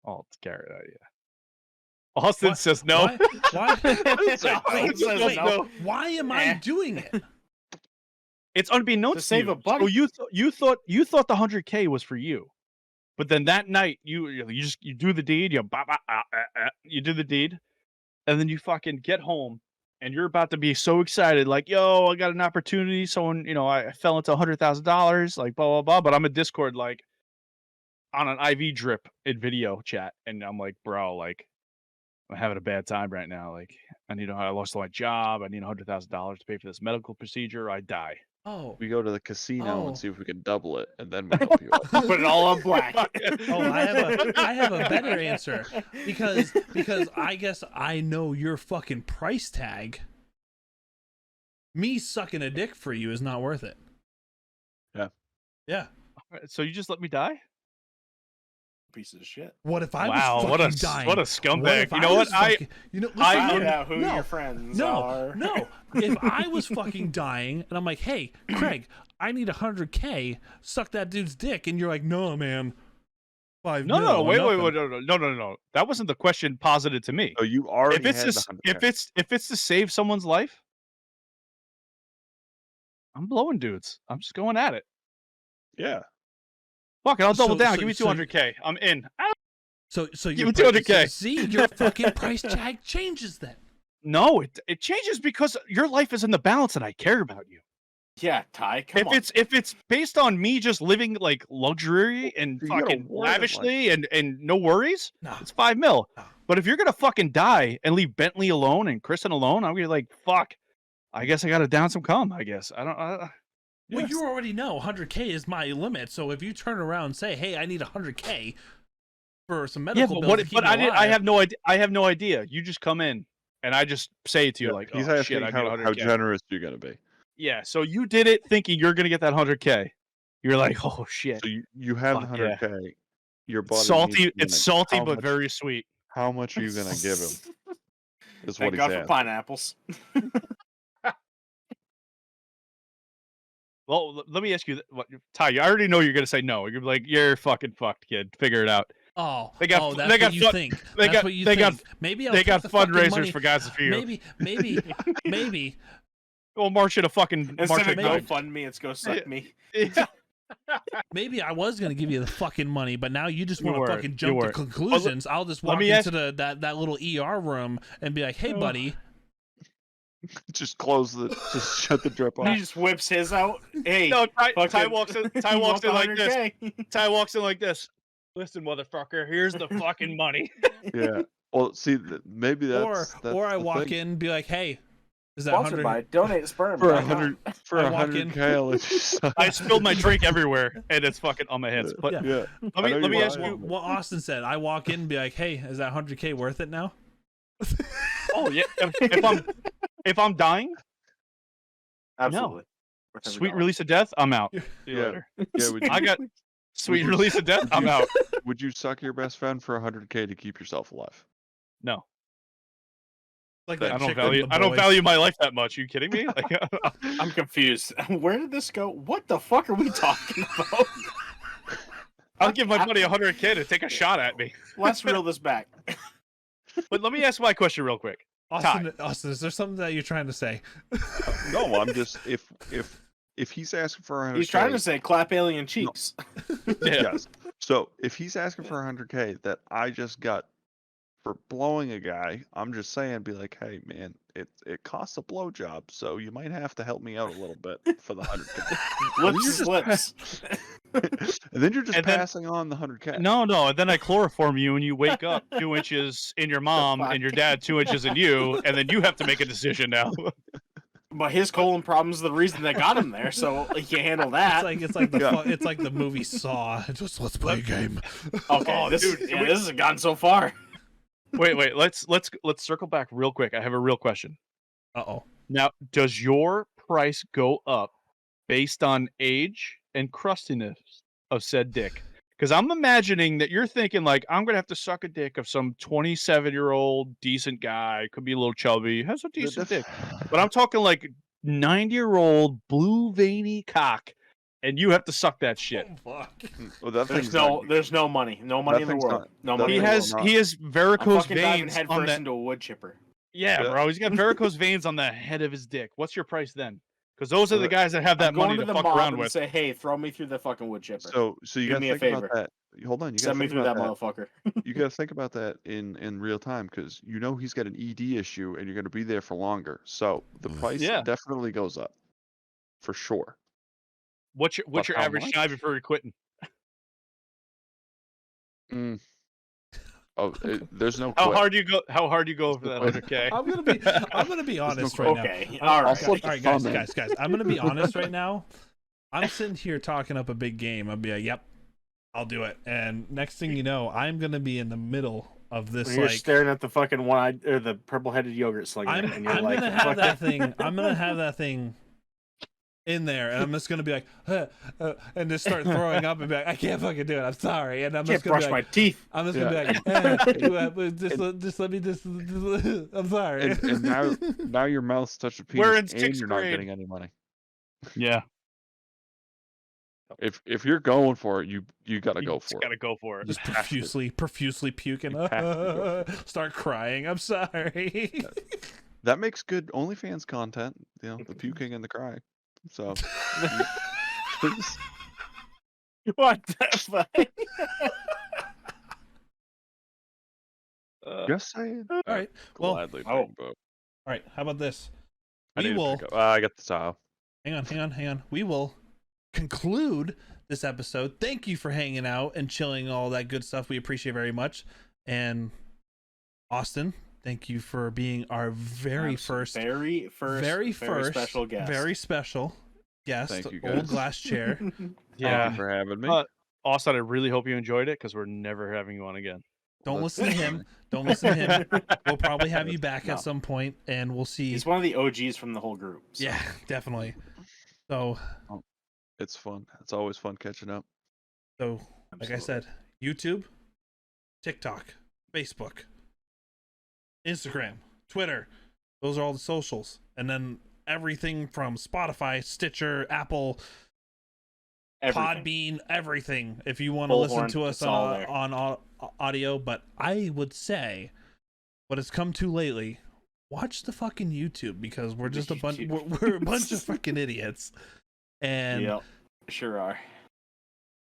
Oh, it's Garrett. Yeah. Austin What? says no. Why? Austin says Wait, no. why am I doing it? It's unbeknownst To save you. a buck. So you thought the 100K was for you, but then that night you do the deed. You do the deed, and then you fucking get home, and you're about to be so excited, like, yo, I got an opportunity. Someone, I fell into $100,000, like blah blah blah. But I'm in Discord, like on an IV drip in video chat, and I'm like, bro, like, I'm having a bad time right now. Like, I lost my job. I need $100,000 to pay for this medical procedure. I die. Oh. We go to the casino Oh. and see if we can double it, and then we help you out. Put it all on black. Oh, I have a better answer because I guess I know your fucking price tag. Me sucking a dick for you is not worth it. Yeah. Yeah. So you just let me die? Piece of shit. What if I Wow, was what a fucking dying? what a What scumbag! if You know was what? fucking- listen, Find I- out who no, your friends no, are. no. If I was fucking dying and I'm like, "Hey, Craig, I need 100K, suck that dude's dick," and you're like, "No, man, 5 No, mil no, or wait, nothing." no. That wasn't the question posited to me. So you already If it's had just, the 100K. if it's to save someone's life, I'm blowing dudes. I'm just going at it. Yeah. Fuck it, I'll double So- down. so- Give me so- 200K. I'm in. So Give your me 200K. See, your fucking price tag changes then. No, it changes because your life is in the balance, and I care about you. Yeah, Ty, come If on. it's based on me just living like luxury and You gotta fucking worry about- lavishly and no worries, No. it's 5 mil. No. But if you're gonna fucking die and leave Bentley alone and Kristen alone, I'm gonna be like, fuck. I guess I gotta down some cum. I guess I don't. Well, Yes. you already know 100K is my limit. So if you turn around and say, "Hey, I need 100K for some Yeah, medical but bills," what? to keep But me I alive," have no idea. I have no idea. You just come in and I just say it to you Yeah, like, he's oh asking shit, I need how 100K. generous you're gonna be. Yeah, so you did it thinking you're gonna get that 100K. You're like, oh shit. So you have the Fuck yeah. 100K. Your body needs Salty. to It's manage salty how but much- very sweet. How much are you gonna give him? Is what Thank he's God for asking. pineapples. Well, let me ask you, what, Ty? I already know you're gonna say no. You're like, you're fucking fucked, kid. Figure it out. Oh, They got that's they got what you fun- think. they That's got what you they think. got Maybe I'll they take got the fucking fundraisers money. for guys for you. Maybe. We'll march it a fucking Instead march of it nine. GoFundMe, it's Go Suck Me. Yeah. Maybe I was gonna give you the fucking money, but now you just You want to weren't. fucking You jump to weren't. conclusions. I'll just let walk me into ask- that little ER room and be like, "Hey, buddy." Just just shut the drip He off. just whips his out. Hey, No, Ty fucking- walks in. Ty you walks want in the like this. 100K? Ty walks in like this. Listen, motherfucker. Here's the fucking money. Yeah. Well, see, maybe Or that's I the walk thing. in and be like, "Hey, is that Sponsored 100 by Donate Sperm. For I walk in. 100K, I'll let you suck. I spilled my drink everywhere, and it's fucking on my hands. But Yeah. Yeah. let me I know let me you're ask lying. you. what Austin said? I walk in and be like, "Hey, is that 100K worth it now?" Oh yeah. If I'm dying, Absolutely. sweet release of death, I'm out. See you Yeah. later. Yeah, would you, I got sweet you- release of death, I'm out. would you suck your best friend for 100K to keep yourself alive? No, Like I that I don't chick with the value boys. my life that much. You kidding me? Like, I'm confused. Where did this go? What the fuck are we talking about? I'll give my buddy 100K to take a shot at me. Let's reel this back. But let me ask my question real quick. Austin, is there something that you're trying to say? No, I'm just if he's asking for 100K, He's trying to say clap alien cheeks. yes. So if he's asking for 100K that I just got for blowing a guy, I'm just saying, be like, hey man, it costs a blowjob, so you might have to help me out a little bit for the 100K. Lips. And then you're just And then- passing on the 100K. No, and then I chloroform you, and you wake up 2 inches in your mom fuck? and your dad 2 inches in you, and then you have to make a decision now. But his colon problem's the reason that got him there, so he can't handle that. It's like the Yeah. it's like the movie Saw. Just let's play a game. Okay, Oh, this, dude, yeah, this has gone so far. Wait, let's circle back real quick. I have a real question. Uh-oh. Now, does your price go up based on age and crustiness of said dick? Because I'm imagining that you're thinking like, I'm gonna have to suck a dick of some 27-year-old decent guy, could be a little chubby, has a decent dick. But I'm talking like 90-year-old blue veiny cock, and you have to suck that shit. Fuck. Well, that There's thing's no, not- there's no money, no money in the thing's world, not- no that money. He in the thing's world. has not- varicose I'm fucking diving veins head on first that. into a wood chipper. Yeah, Yeah. bro, he's got varicose veins on the head of his dick. What's your price then? Because those are the Well, guys that have that I'm going money to to the fuck mob around and with. say, hey, throw me through the fucking wood chipper. So you Do gotta me a think about favor. that. Hold on, you gotta Send me think through about that that. motherfucker. You gotta think about that in real time because you know he's got an ED issue and you're gonna be there for longer. So the price Yeah. definitely goes up, for sure. What's But your how average much? time before you're quitting? Mm. Oh, there's no How quit. hard you go? How hard you go over that quit. 100K? I'm gonna be honest right now. Okay, all right. flip All right, the guys, thumb in. I'm gonna be honest right now. I'm sitting here talking up a big game. I'll be like, "Yep, I'll do it." And next thing you know, I'm gonna be in the middle of this. You're Like, staring at the fucking one-eyed or the purple-headed yogurt slinger, and you're I'm like, gonna have fuck that thing. I'm gonna have that thing in there, and I'm just gonna be like, and just start throwing up and be like, "I can't fucking do it. I'm sorry." And I'm can't just gonna brush be my like, teeth. I'm just gonna be like, just let me just. I'm sorry. And now your mouth's touched a We're penis in and 6th you're not grade. getting any money. Yeah, If you're going for it, you gotta you go just for gotta go for it. just have to. profusely puking. You have to Start crying. I'm sorry. That makes good OnlyFans content. You know, the puking and the crying. So please. What the fuck? Just saying. All right. Well, Gladly oh. bring both. all right. How about this? I We need to will. pick up. I got the towel. Hang on. We will conclude this episode. Thank you for hanging out and chilling, all that good stuff. We appreciate very much. And Austin, thank you for being our very first very special guest. very special guest. Thank you, Old guys. glass chair. Thank Yeah, you for having me. Austin, I really hope you enjoyed it because we're never having you on again. Don't That's listen to him. Don't listen to him. We'll probably have you back No. at some point, and we'll see. He's one of the OGs from the whole group. So. Yeah, definitely. So, It's fun. It's always fun catching up. like I said, YouTube, TikTok, Facebook, Instagram, Twitter. Those are all the socials. And then everything from Spotify, Stitcher, Apple, Everything. Podbean, everything. If you want to listen to us on audio, but I would say, what has come to lately, watch the fucking YouTube, because we're just a bunch. We're a bunch of fucking idiots. And Yep, sure are.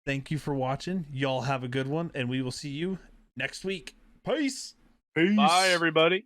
thank you for watching. Y'all have a good one, and we will see you next week. Peace. Peace. Bye, everybody.